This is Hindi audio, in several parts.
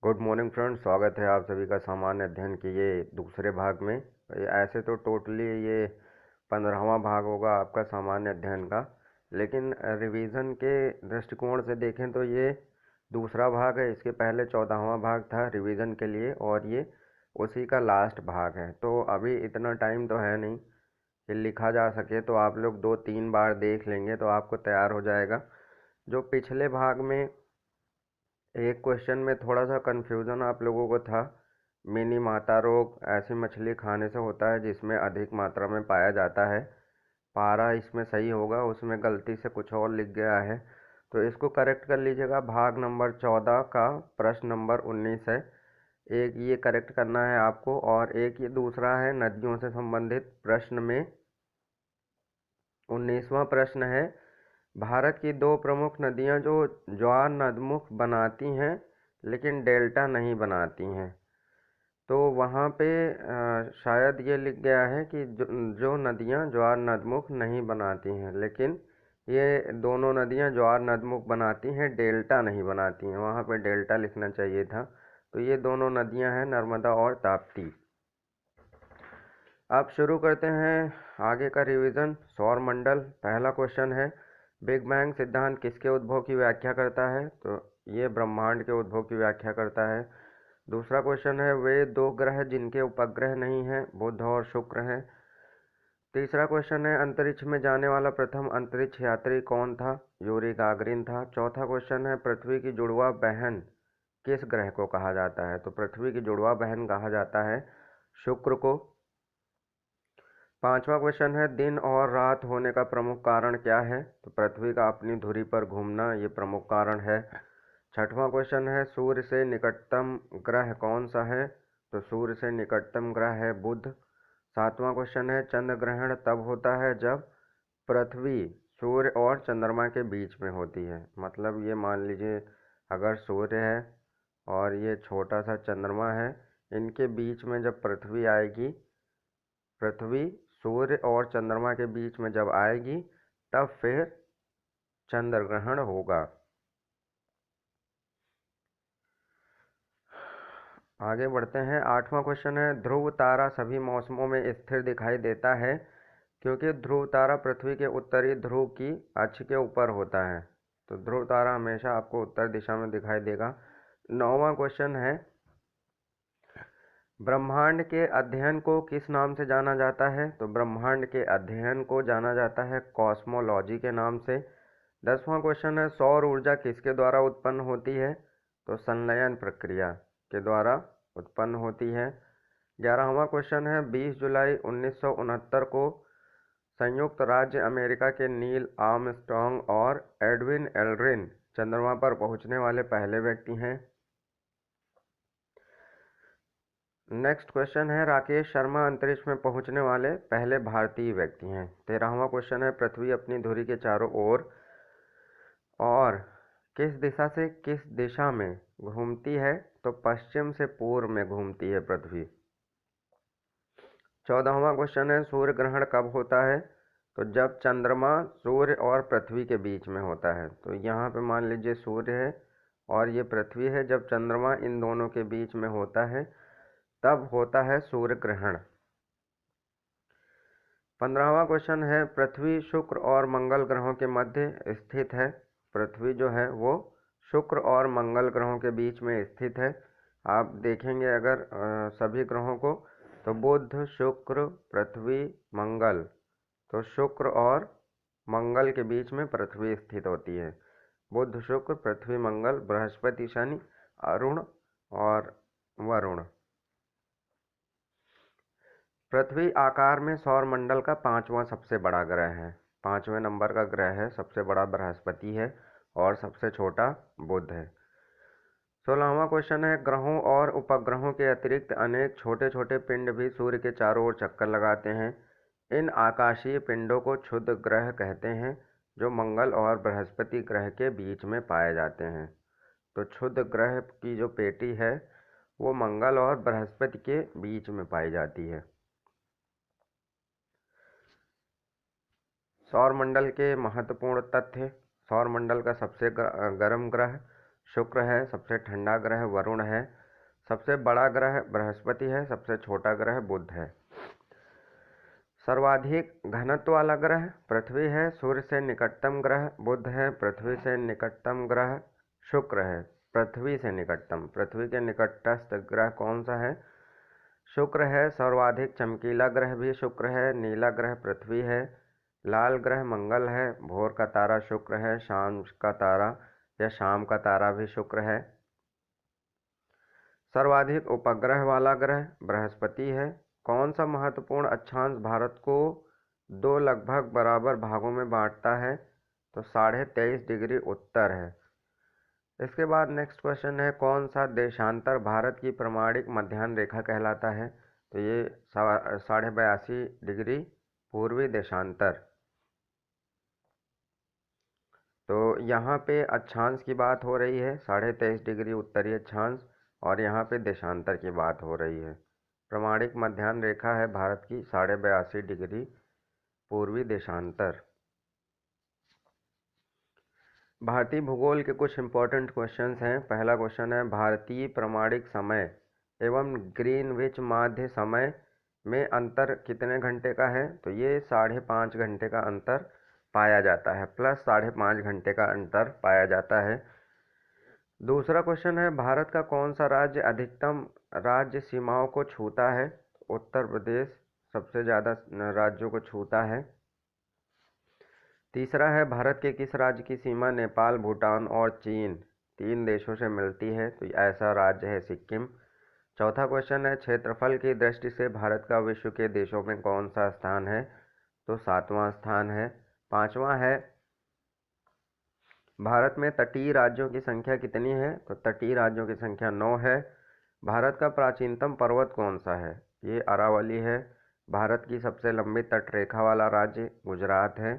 गुड मॉर्निंग फ्रेंड्स, स्वागत है आप सभी का सामान्य अध्ययन के ये दूसरे भाग में। ऐसे तो टोटली ये 15वां भाग होगा आपका सामान्य अध्ययन का, लेकिन रिवीजन के दृष्टिकोण से देखें तो ये दूसरा भाग है। इसके पहले 14वां भाग था रिवीजन के लिए और ये उसी का लास्ट भाग है। तो अभी इतना टाइम तो है नहीं कि लिखा जा सके, तो आप लोग 2-3 बार देख लेंगे तो आपको तैयार हो जाएगा। जो पिछले भाग में एक क्वेश्चन में थोड़ा सा कन्फ्यूज़न आप लोगों को था, मिनी माता रोग ऐसी मछली खाने से होता है जिसमें अधिक मात्रा में पाया जाता है। पारा इसमें सही होगा, उसमें गलती से कुछ और लिख गया है, तो इसको करेक्ट कर लीजिएगा। भाग नंबर 14 का प्रश्न नंबर 19 है, एक ये करेक्ट करना है आपको। और एक ये दूसरा है नदियों से संबंधित प्रश्न में 19वां प्रश्न है, भारत की दो प्रमुख नदियां जो ज्वार नदमुख बनाती हैं लेकिन डेल्टा नहीं बनाती हैं। तो वहाँ पे शायद ये लिख गया है कि जो नदियां ज्वार नदमुख नहीं बनाती हैं, लेकिन ये दोनों नदियां ज्वार नदमुख बनाती हैं, डेल्टा नहीं बनाती हैं। वहाँ पे डेल्टा लिखना चाहिए था। तो ये दोनों नदियां हैं, नर्मदा और ताप्ती। अब शुरू करते हैं आगे का रिवीजन। सौर मंडल, पहला क्वेश्चन है, बिग बैंग सिद्धांत किसके उद्भव की व्याख्या करता है? तो ये ब्रह्मांड के उद्भव की व्याख्या करता है। दूसरा क्वेश्चन है, वे दो ग्रह जिनके उपग्रह नहीं हैं बुध और शुक्र हैं। तीसरा क्वेश्चन है, अंतरिक्ष में जाने वाला प्रथम अंतरिक्ष यात्री कौन था? यूरी गागरिन था। चौथा क्वेश्चन है, पृथ्वी की जुड़वा बहन किस ग्रह को कहा जाता है? तो पृथ्वी की जुड़वा बहन कहा जाता है शुक्र को। पांचवा क्वेश्चन है, दिन और रात होने का प्रमुख कारण क्या है? तो पृथ्वी का अपनी धुरी पर घूमना ये प्रमुख कारण है। छठवां क्वेश्चन है, सूर्य से निकटतम ग्रह कौन सा है? तो सूर्य से निकटतम ग्रह है बुध। सातवां क्वेश्चन है, चंद्र ग्रहण तब होता है जब पृथ्वी सूर्य और चंद्रमा के बीच में होती है। मतलब ये मान लीजिए अगर सूर्य है और ये छोटा सा चंद्रमा है, इनके बीच में जब पृथ्वी आएगी, पृथ्वी सूर्य और चंद्रमा के बीच में जब आएगी तब फिर चंद्र ग्रहण होगा। आगे बढ़ते हैं। आठवां क्वेश्चन है, ध्रुव तारा सभी मौसमों में स्थिर दिखाई देता है क्योंकि ध्रुव तारा पृथ्वी के उत्तरी ध्रुव की अक्ष के ऊपर होता है। तो ध्रुव तारा हमेशा आपको उत्तर दिशा में दिखाई देगा। नौवां क्वेश्चन है, ब्रह्मांड के अध्ययन को किस नाम से जाना जाता है? तो ब्रह्मांड के अध्ययन को जाना जाता है कॉस्मोलॉजी के नाम से। 10वां क्वेश्चन है, सौर ऊर्जा किसके द्वारा उत्पन्न होती है? तो संलयन प्रक्रिया के द्वारा उत्पन्न होती है। 11वां क्वेश्चन है, 20 जुलाई 1969 को संयुक्त राज्य अमेरिका के नील आर्मस्ट्रॉन्ग और एडविन एल्ड्रिन चंद्रमा पर पहुंचने वाले पहले व्यक्ति हैं। नेक्स्ट क्वेश्चन है, राकेश शर्मा अंतरिक्ष में पहुंचने वाले पहले भारतीय व्यक्ति हैं। 13वां क्वेश्चन है, पृथ्वी अपनी धुरी के चारों ओर और किस दिशा से किस दिशा में घूमती है? तो पश्चिम से पूर्व में घूमती है पृथ्वी। 14वां क्वेश्चन है, सूर्य ग्रहण कब होता है? तो जब चंद्रमा सूर्य और पृथ्वी के बीच में होता है। तो यहाँ पे मान लीजिए सूर्य है और ये पृथ्वी है, जब चंद्रमा इन दोनों के बीच में होता है तब होता है सूर्य ग्रहण। 15वां क्वेश्चन है, पृथ्वी शुक्र और मंगल ग्रहों के मध्य स्थित है। पृथ्वी जो है वो शुक्र और मंगल ग्रहों के बीच में स्थित है। आप देखेंगे अगर सभी ग्रहों को, तो बुध शुक्र पृथ्वी मंगल, तो शुक्र और मंगल के बीच में पृथ्वी स्थित होती है। बुध शुक्र पृथ्वी मंगल, बृहस्पति शनि अरुण और वरुण। पृथ्वी आकार में सौर मंडल का 5वां सबसे बड़ा ग्रह है। 5वें नंबर का ग्रह है, सबसे बड़ा बृहस्पति है और सबसे छोटा बुध है। 16वां क्वेश्चन है, ग्रहों और उपग्रहों के अतिरिक्त अनेक छोटे छोटे पिंड भी सूर्य के चारों ओर चक्कर लगाते हैं। इन आकाशीय पिंडों को क्षुद्र ग्रह कहते हैं जो मंगल और बृहस्पति ग्रह के बीच में पाए जाते हैं। तो क्षुद्र ग्रह की जो पेटी है वो मंगल और बृहस्पति के बीच में पाई जाती है। सौर मंडल के महत्वपूर्ण तथ्य। सौर मंडल का सबसे गर्म ग्रह शुक्र है, सबसे ठंडा ग्रह वरुण है, सबसे बड़ा ग्रह बृहस्पति है, सबसे छोटा ग्रह बुध है। सर्वाधिक घनत्व वाला ग्रह पृथ्वी है, सूर्य से निकटतम ग्रह बुध है, पृथ्वी से निकटतम ग्रह शुक्र है। पृथ्वी से निकटतम, पृथ्वी के निकटस्थ ग्रह कौन सा है? शुक्र है। सर्वाधिक चमकीला ग्रह भी शुक्र है, नीला ग्रह पृथ्वी है, लाल ग्रह मंगल है, भोर का तारा शुक्र है, शाम का तारा या शाम का तारा भी शुक्र है। सर्वाधिक उपग्रह वाला ग्रह बृहस्पति है। कौन सा महत्वपूर्ण अक्षांश भारत को दो लगभग बराबर भागों में बांटता है? तो 23.5 डिग्री उत्तर है। इसके बाद नेक्स्ट क्वेश्चन है, कौन सा देशांतर भारत की प्रमाणिक मध्याह्न रेखा कहलाता है? तो ये 82.5 डिग्री पूर्वी देशांतर। तो यहाँ पे अक्षांश की बात हो रही है, 23.5 डिग्री उत्तरी अक्षांश, और यहाँ पे देशांतर की बात हो रही है। प्रमाणिक मध्याह्न रेखा है भारत की 82.5 डिग्री पूर्वी देशांतर। भारतीय भूगोल के कुछ इंपॉर्टेंट क्वेश्चंस हैं। पहला क्वेश्चन है, भारतीय प्रमाणिक समय एवं ग्रीनविच माध्य समय में अंतर कितने घंटे का है? तो ये 5.5 घंटे का अंतर पाया जाता है, प्लस 5.5 घंटे का अंतर पाया जाता है। दूसरा क्वेश्चन है, भारत का कौन सा राज्य अधिकतम राज्य सीमाओं को छूता है? उत्तर प्रदेश सबसे ज़्यादा राज्यों को छूता है। तीसरा है, भारत के किस राज्य की सीमा नेपाल, भूटान और चीन 3 देशों से मिलती है? तो ऐसा राज्य है सिक्किम। चौथा क्वेश्चन है, क्षेत्रफल की दृष्टि से भारत का विश्व के देशों में कौन सा स्थान है? तो 7वां स्थान है। पांचवा है, भारत में तटीय राज्यों की संख्या कितनी है? तो तटीय राज्यों की संख्या 9 है। भारत का प्राचीनतम पर्वत कौन सा है? ये अरावली है। भारत की सबसे लंबी तटरेखा वाला राज्य गुजरात है।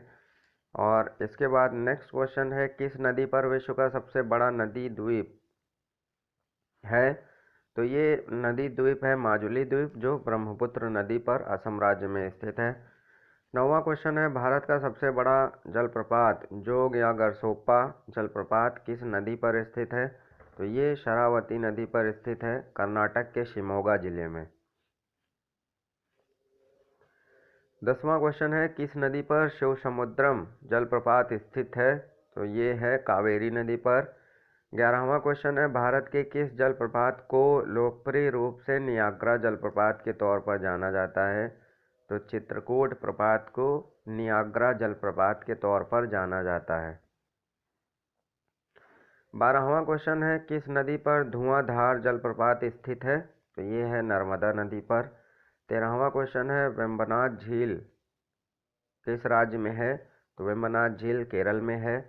और इसके बाद नेक्स्ट क्वेश्चन है, किस नदी पर विश्व का सबसे बड़ा नदी द्वीप है? तो ये नदी द्वीप है माजुली द्वीप, जो ब्रह्मपुत्र नदी पर असम राज्य में स्थित है। 9वां क्वेश्चन है, भारत का सबसे बड़ा जलप्रपात जोग या गरसोप्पा जलप्रपात किस नदी पर स्थित है? तो ये शरावती नदी पर स्थित है, कर्नाटक के शिमोगा जिले में। 10वां क्वेश्चन है, किस नदी पर शिवसमुद्रम जलप्रपात स्थित है? तो ये है कावेरी नदी पर। 11वां क्वेश्चन है, भारत के किस जलप्रपात को लोकप्रिय रूप से नियाग्रा जलप्रपात के तौर पर जाना जाता है? तो चित्रकूट प्रपात को नियाग्रा जलप्रपात के तौर पर जाना जाता है। 12वां क्वेश्चन है, किस नदी पर धुआंधार जलप्रपात स्थित है? तो ये है नर्मदा नदी पर। 13वां क्वेश्चन है, वेम्बनाड झील किस राज्य में है? तो वेम्बनाड झील केरल में है।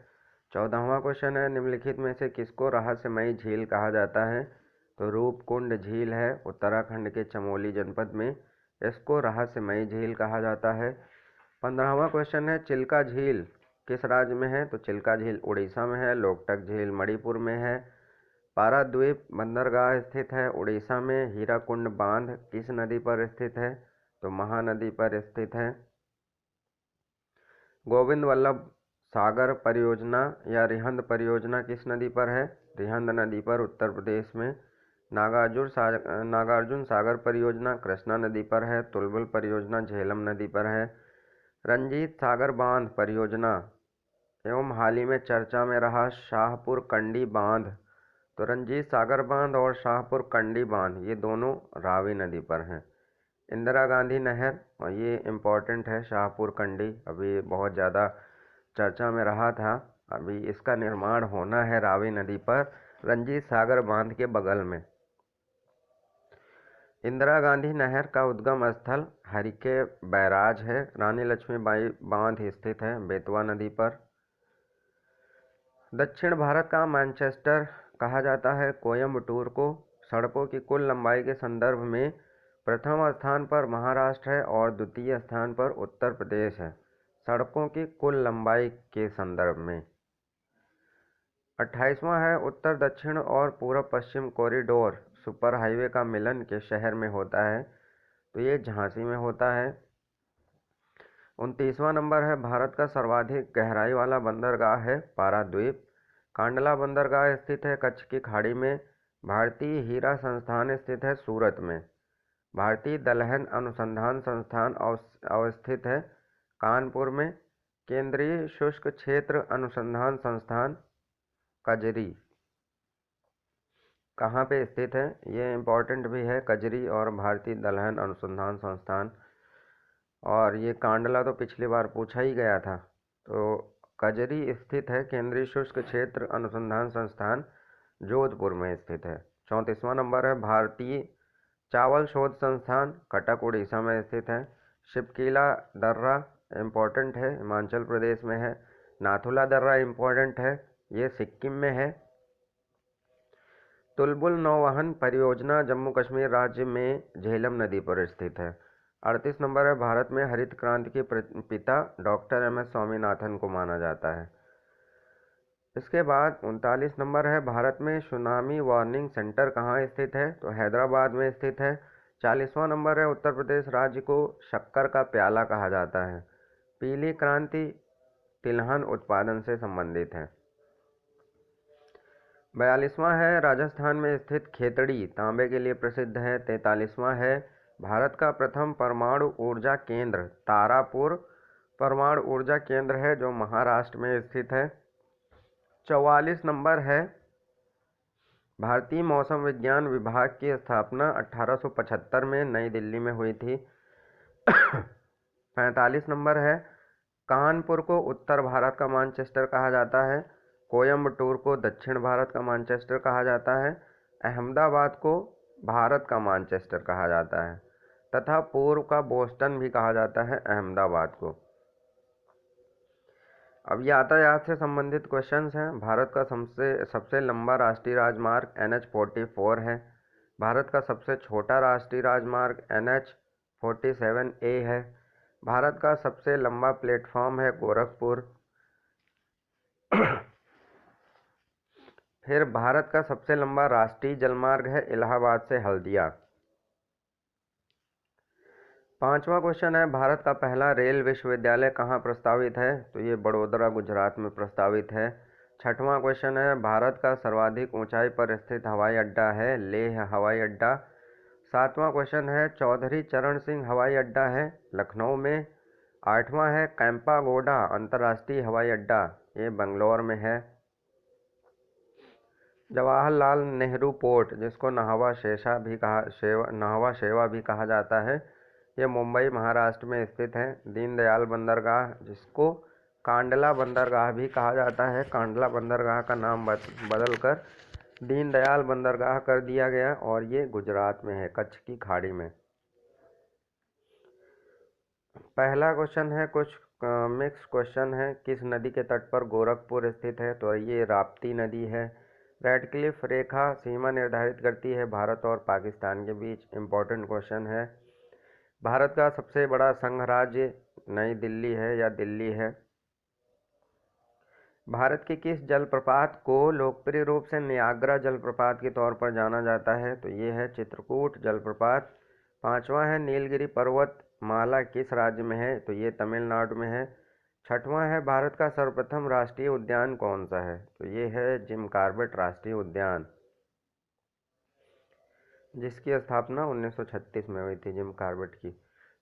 14वां क्वेश्चन है, निम्नलिखित में से किसको रहस्यमयी झील कहा जाता है? तो रूपकुंड झील है, उत्तराखंड के चमोली जनपद में इसको रहस्यमयी झील कहा जाता है। 15वां क्वेश्चन है, चिल्का झील किस राज्य में है? तो चिल्का झील उड़ीसा में है। लोकटक झील मणिपुर में है। पाराद्वीप बंदरगाह स्थित है उड़ीसा में। हीराकुंड बांध किस नदी पर स्थित है? तो महानदी पर स्थित है। गोविंद वल्लभ सागर परियोजना या रिहंद परियोजना किस नदी पर है? रिहंद नदी पर, उत्तर प्रदेश में। नागार्जुन सागर परियोजना कृष्णा नदी पर है। तुलबुल परियोजना झेलम नदी पर है। रंजीत सागर बांध परियोजना एवं हाल ही में चर्चा में रहा शाहपुर कंडी बांध, तो रंजीत सागर बांध और शाहपुर कंडी बांध ये दोनों रावी नदी पर हैं। इंदिरा गांधी नहर, और ये इम्पोर्टेंट है, शाहपुर कंडी अभी बहुत ज़्यादा चर्चा में रहा था। अभी इसका निर्माण होना है रावी नदी पर, रंजीत सागर बांध के बगल में। इंदिरा गांधी नहर का उद्गम स्थल हरिके बैराज है। रानी लक्ष्मीबाई बांध स्थित है बेतवा नदी पर। दक्षिण भारत का मैनचेस्टर कहा जाता है कोयम्बटूर को। सड़कों की कुल लंबाई के संदर्भ में प्रथम स्थान पर महाराष्ट्र है और द्वितीय स्थान पर उत्तर प्रदेश है, सड़कों की कुल लंबाई के संदर्भ में। 28वां है, उत्तर दक्षिण और पूर्व पश्चिम कॉरिडोर सुपर हाईवे का मिलन किस शहर में होता है? तो ये झांसी में होता है। 29वां नंबर है, भारत का सर्वाधिक गहराई वाला बंदरगाह है पाराद्वीप। कांडला बंदरगाह स्थित है कच्छ की खाड़ी में। भारतीय हीरा संस्थान स्थित है सूरत में। भारतीय दलहन अनुसंधान संस्थान अवस्थित है कानपुर में। केंद्रीय शुष्क क्षेत्र अनुसंधान संस्थान कजरी कहाँ पे स्थित है? ये इम्पोर्टेंट भी है, कजरी और भारतीय दलहन अनुसंधान संस्थान। और ये कांडला तो पिछली बार पूछा ही गया था। तो कजरी स्थित है केंद्रीय शुष्क क्षेत्र अनुसंधान संस्थान जोधपुर में स्थित है। 34वां नंबर है भारतीय चावल शोध संस्थान कटक उड़ीसा में स्थित है। शिपकीला दर्रा इम्पोर्टेंट है, हिमाचल प्रदेश में है। नाथुला दर्रा इम्पोर्टेंट है, ये सिक्किम में है। तुलबुल नौवहन परियोजना जम्मू कश्मीर राज्य में झेलम नदी पर स्थित है। 38 नंबर है भारत में हरित क्रांति के पिता डॉक्टर एम एस स्वामीनाथन को माना जाता है। इसके बाद 39 नंबर है भारत में सुनामी वार्निंग सेंटर कहाँ स्थित है? तो हैदराबाद में स्थित है। 40वां नंबर है उत्तर प्रदेश राज्य को शक्कर का प्याला कहा जाता है। पीली क्रांति तिलहन उत्पादन से संबंधित है। 42वां है राजस्थान में स्थित खेतड़ी तांबे के लिए प्रसिद्ध है। 43वां है भारत का प्रथम परमाणु ऊर्जा केंद्र तारापुर परमाणु ऊर्जा केंद्र है जो महाराष्ट्र में स्थित है। 44 नंबर है भारतीय मौसम विज्ञान विभाग की स्थापना 1875 में नई दिल्ली में हुई थी। 45 नंबर है कानपुर को उत्तर भारत का मैनचेस्टर कहा जाता है। कोयम्बटूर को दक्षिण भारत का मैनचेस्टर कहा जाता है। अहमदाबाद को भारत का मैनचेस्टर कहा जाता है तथा पूर्व का बोस्टन भी कहा जाता है अहमदाबाद को। अब यातायात से संबंधित क्वेश्चंस हैं। भारत का सबसे लंबा राष्ट्रीय राजमार्ग NH-44 है। भारत का सबसे छोटा राष्ट्रीय राजमार्ग NH-47A है। भारत का सबसे लंबा प्लेटफॉर्म है गोरखपुर। फिर भारत का सबसे लंबा राष्ट्रीय जलमार्ग है इलाहाबाद से हल्दिया। 5वां क्वेश्चन है भारत का पहला रेल विश्वविद्यालय कहाँ प्रस्तावित है? तो ये बड़ोदरा गुजरात में प्रस्तावित है। 6वां क्वेश्चन है भारत का सर्वाधिक ऊंचाई पर स्थित हवाई अड्डा है लेह हवाई अड्डा। 7वां क्वेश्चन है चौधरी चरण सिंह हवाई अड्डा है लखनऊ में। 8वां है कैंपागोडा अंतर्राष्ट्रीय हवाई अड्डा, ये बंगलौर में है। जवाहरलाल नेहरू पोर्ट जिसको नाहवा शेवा भी कहा जाता है, ये मुंबई महाराष्ट्र में स्थित है। दीनदयाल बंदरगाह जिसको कांडला बंदरगाह भी कहा जाता है, कांडला बंदरगाह का नाम बदलकर दीनदयाल बंदरगाह कर दिया गया और ये गुजरात में है कच्छ की खाड़ी में। पहला क्वेश्चन है कुछ मिक्स क्वेश्चन है। किस नदी के तट पर गोरखपुर स्थित है? तो ये राप्ती नदी है। रेडक्लिफ रेखा सीमा निर्धारित करती है भारत और पाकिस्तान के बीच, इम्पोर्टेंट क्वेश्चन है। भारत का सबसे बड़ा संघ राज्य नई दिल्ली है या दिल्ली है। भारत के किस जलप्रपात को लोकप्रिय रूप से नियाग्रा जलप्रपात के तौर पर जाना जाता है? तो ये है चित्रकूट जलप्रपात। 5वां है नीलगिरी पर्वत माला किस राज्य में है? तो ये तमिलनाडु में है। 6वां है भारत का सर्वप्रथम राष्ट्रीय उद्यान कौन सा है? तो ये है जिम कॉर्बेट राष्ट्रीय उद्यान, जिसकी स्थापना 1936 में हुई थी जिम कॉर्बेट की।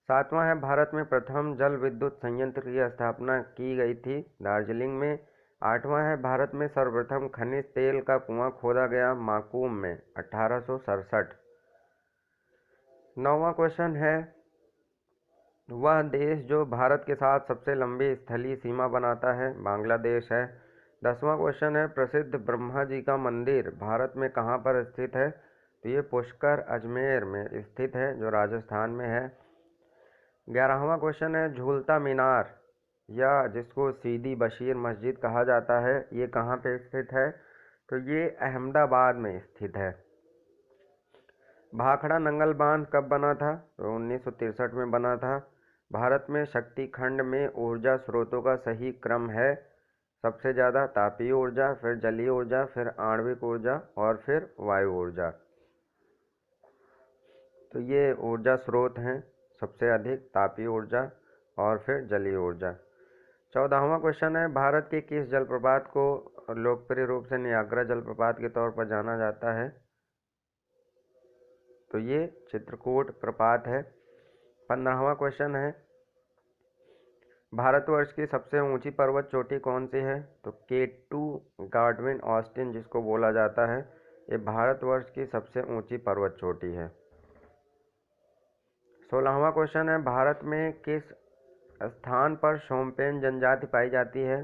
7वां है भारत में प्रथम जल विद्युत संयंत्र की स्थापना की गई थी दार्जिलिंग में। 8वां है भारत में सर्वप्रथम खनिज तेल का कुआं खोदा गया माकूम में 1867। 9वां क्वेश्चन है वह देश जो भारत के साथ सबसे लंबी स्थलीय सीमा बनाता है? बांग्लादेश है। 10वां क्वेश्चन है प्रसिद्ध ब्रह्मा जी का मंदिर भारत में कहाँ पर स्थित है? तो ये पुष्कर अजमेर में स्थित है जो राजस्थान में है। 11वां क्वेश्चन है झूलता मीनार या जिसको सीदी बशीर मस्जिद कहा जाता है, ये कहाँ पे स्थित है? तो ये अहमदाबाद में स्थित है। भाखड़ा नंगल बांध कब बना था? तो 1963 में बना था। भारत में शक्ति खंड में ऊर्जा स्रोतों का सही क्रम है। सबसे ज़्यादा तापीय ऊर्जा, फिर जलीय ऊर्जा, फिर आणविक ऊर्जा और फिर वायु ऊर्जा। तो ये ऊर्जा स्रोत हैं सबसे अधिक तापीय ऊर्जा और फिर जलीय ऊर्जा। 14वां क्वेश्चन है, भारत के किस जलप्रपात को लोकप्रिय रूप से नियाग्रा जलप्रपात के तौर पर जाना जाता है? तो ये चित्रकूट प्रपात है। 15वां क्वेश्चन है, भारतवर्ष की सबसे ऊंची पर्वत चोटी कौन सी है? तो K2 गार्डविन ऑस्टिन जिसको बोला जाता है, ये भारतवर्ष की सबसे ऊंची पर्वत चोटी है। 16वां क्वेश्चन है, भारत में किस स्थान पर शोम्पेन जनजाति पाई जाती है?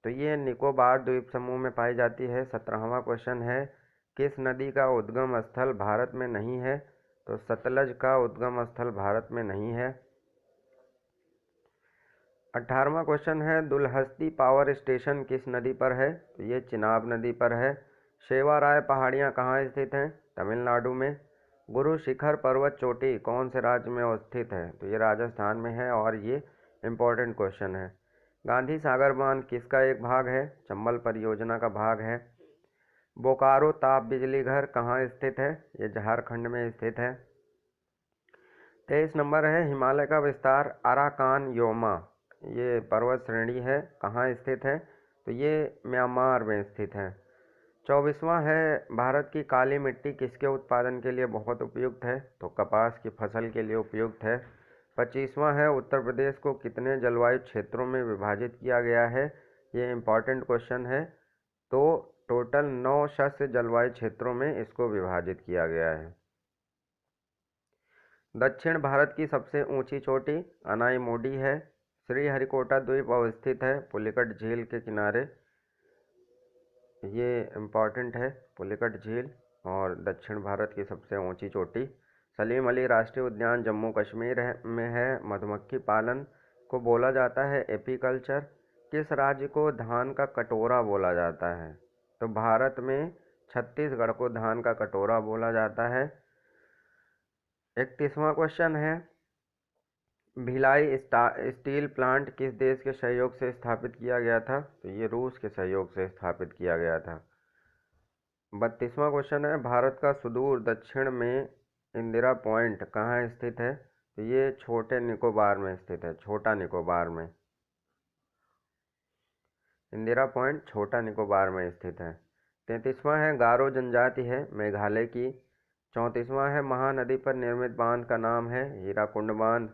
तो ये निकोबार द्वीप समूह में पाई जाती है। 17वां क्वेश्चन है, किस नदी का उद्गम स्थल भारत में नहीं है? तो सतलज का उद्गम स्थल भारत में नहीं है। 18वां क्वेश्चन है, दुलहस्ती पावर स्टेशन किस नदी पर है? तो ये चिनाब नदी पर है। शेवाराय पहाड़ियाँ कहाँ स्थित हैं? तमिलनाडु में। गुरु शिखर पर्वत चोटी कौन से राज्य में स्थित है? तो ये राजस्थान में है और ये इम्पोर्टेंट क्वेश्चन है। गांधी सागर बांध किसका एक भाग है? चंबल परियोजना का भाग है। बोकारो ताप बिजली घर कहाँ स्थित है? ये झारखंड में स्थित है। 23 नंबर है, हिमालय का विस्तार अराकान योमा ये पर्वत श्रेणी है, कहाँ स्थित है? तो ये म्यांमार में स्थित है। 24वां है, भारत की काली मिट्टी किसके उत्पादन के लिए बहुत उपयुक्त है? तो कपास की फसल के लिए उपयुक्त है। 25वां है, उत्तर प्रदेश को कितने जलवायु क्षेत्रों में विभाजित किया गया है? ये इम्पॉर्टेंट क्वेश्चन है। तो टोटल 9 शस्य जलवायु क्षेत्रों में इसको विभाजित किया गया है। दक्षिण भारत की सबसे ऊंची चोटी अनाईमोडी है। श्रीहरिकोटा द्वीप अवस्थित है पुलिकट झील के किनारे। ये इम्पॉर्टेंट है पुलिकट झील और दक्षिण भारत की सबसे ऊंची चोटी। सलीम अली राष्ट्रीय उद्यान जम्मू कश्मीर में है। मधुमक्खी पालन को बोला जाता है एपीकल्चर। किस राज्य को धान का कटोरा बोला जाता है? तो भारत में छत्तीसगढ़ को धान का कटोरा बोला जाता है। 31वां क्वेश्चन है, भिलाई स्टील प्लांट किस देश के सहयोग से स्थापित किया गया था? तो ये रूस के सहयोग से स्थापित किया गया था। 32वां क्वेश्चन है, भारत का सुदूर दक्षिण में इंदिरा पॉइंट कहाँ स्थित है? तो ये छोटे निकोबार में स्थित है, छोटा निकोबार में। इंदिरा पॉइंट छोटा निकोबार में स्थित है। 33वां है, गारो जनजाति है मेघालय की। 34वां है, महानदी पर निर्मित बांध का नाम है हीराकुंड बांध।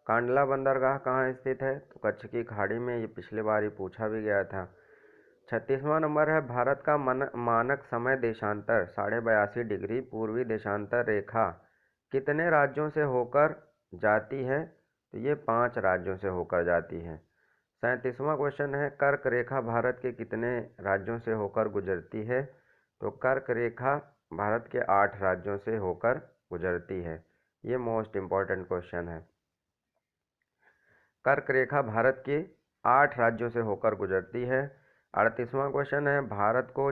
कांडला बंदरगाह कहाँ स्थित है? तो कच्छ की खाड़ी में। ये पिछले बार ही पूछा भी गया था। 36वां नंबर है, भारत का मानक समय देशांतर 82.5 डिग्री पूर्वी देशांतर रेखा कितने राज्यों से होकर जाती है? तो ये 5 राज्यों से होकर जाती है। 37वां क्वेश्चन है, कर्क रेखा भारत के कितने राज्यों से होकर गुजरती है? तो कर्क रेखा भारत के 8 राज्यों से होकर गुजरती है। ये मोस्ट इम्पॉर्टेंट क्वेश्चन है। कर्क रेखा भारत के 8 राज्यों से होकर गुजरती है। 38वां क्वेश्चन है, भारत की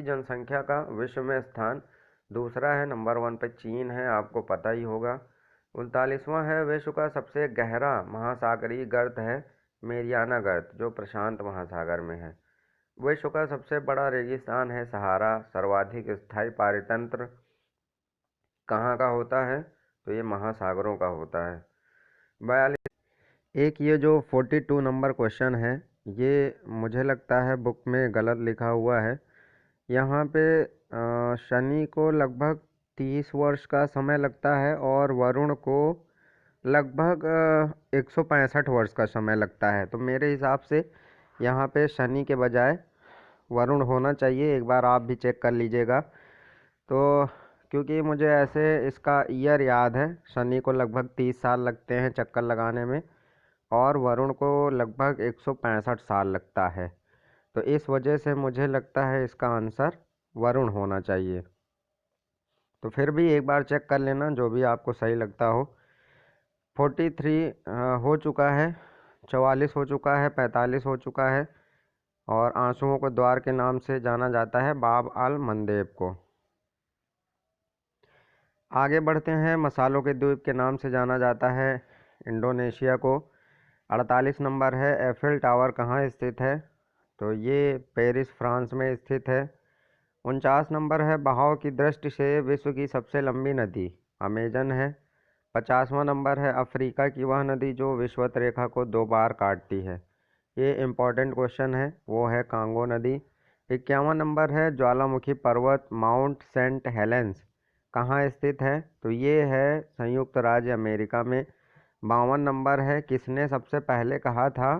जनसंख्या का विश्व में स्थान दूसरा है, नंबर 1 पे चीन है, आपको पता ही होगा। 39वां है, विश्व का सबसे गहरा महासागरीय गर्त है मेरियाना गर्त जो प्रशांत महासागर में है। विश्व का सबसे बड़ा रेगिस्तान है सहारा। सर्वाधिक स्थायी पारतंत्र कहाँ का होता है? तो ये महासागरों का होता है। 42 एक ये जो 42 नंबर क्वेश्चन है, ये मुझे लगता है बुक में गलत लिखा हुआ है। यहाँ पे शनि को लगभग 30 वर्ष का समय लगता है और वरुण को लगभग 165 वर्ष का समय लगता है। तो मेरे हिसाब से यहाँ पे शनि के बजाय वरुण होना चाहिए। एक बार आप भी चेक कर लीजिएगा। तो क्योंकि मुझे ऐसे इसका ईयर याद है, शनि को लगभग 30 साल लगते हैं चक्कर लगाने में और वरुण को लगभग 165 साल लगता है। तो इस वजह से मुझे लगता है इसका आंसर वरुण होना चाहिए। तो फिर भी एक बार चेक कर लेना जो भी आपको सही लगता हो। 43 हो चुका है, 44 हो चुका है, 45 हो चुका है और आंसुओं को द्वार के नाम से जाना जाता है बाब अल मंदेब को। आगे बढ़ते हैं, मसालों के द्वीप के नाम से जाना जाता है इंडोनेशिया को। 48 नंबर है, एफिल टावर कहाँ स्थित है? तो ये पेरिस फ्रांस में स्थित है। 49 नंबर है, बहाव की दृष्टि से विश्व की सबसे लंबी नदी अमेजन है। 50वां नंबर है अफ्रीका की वह नदी जो विषुवत रेखा को 2 बार काटती है। ये इम्पोर्टेंट क्वेश्चन है, वो है कांगो नदी। 51वां नंबर है ज्वालामुखी पर्वत माउंट सेंट हेलेंस कहाँ स्थित है, तो ये है संयुक्त राज्य अमेरिका में। 52वां नंबर है किसने सबसे पहले कहा था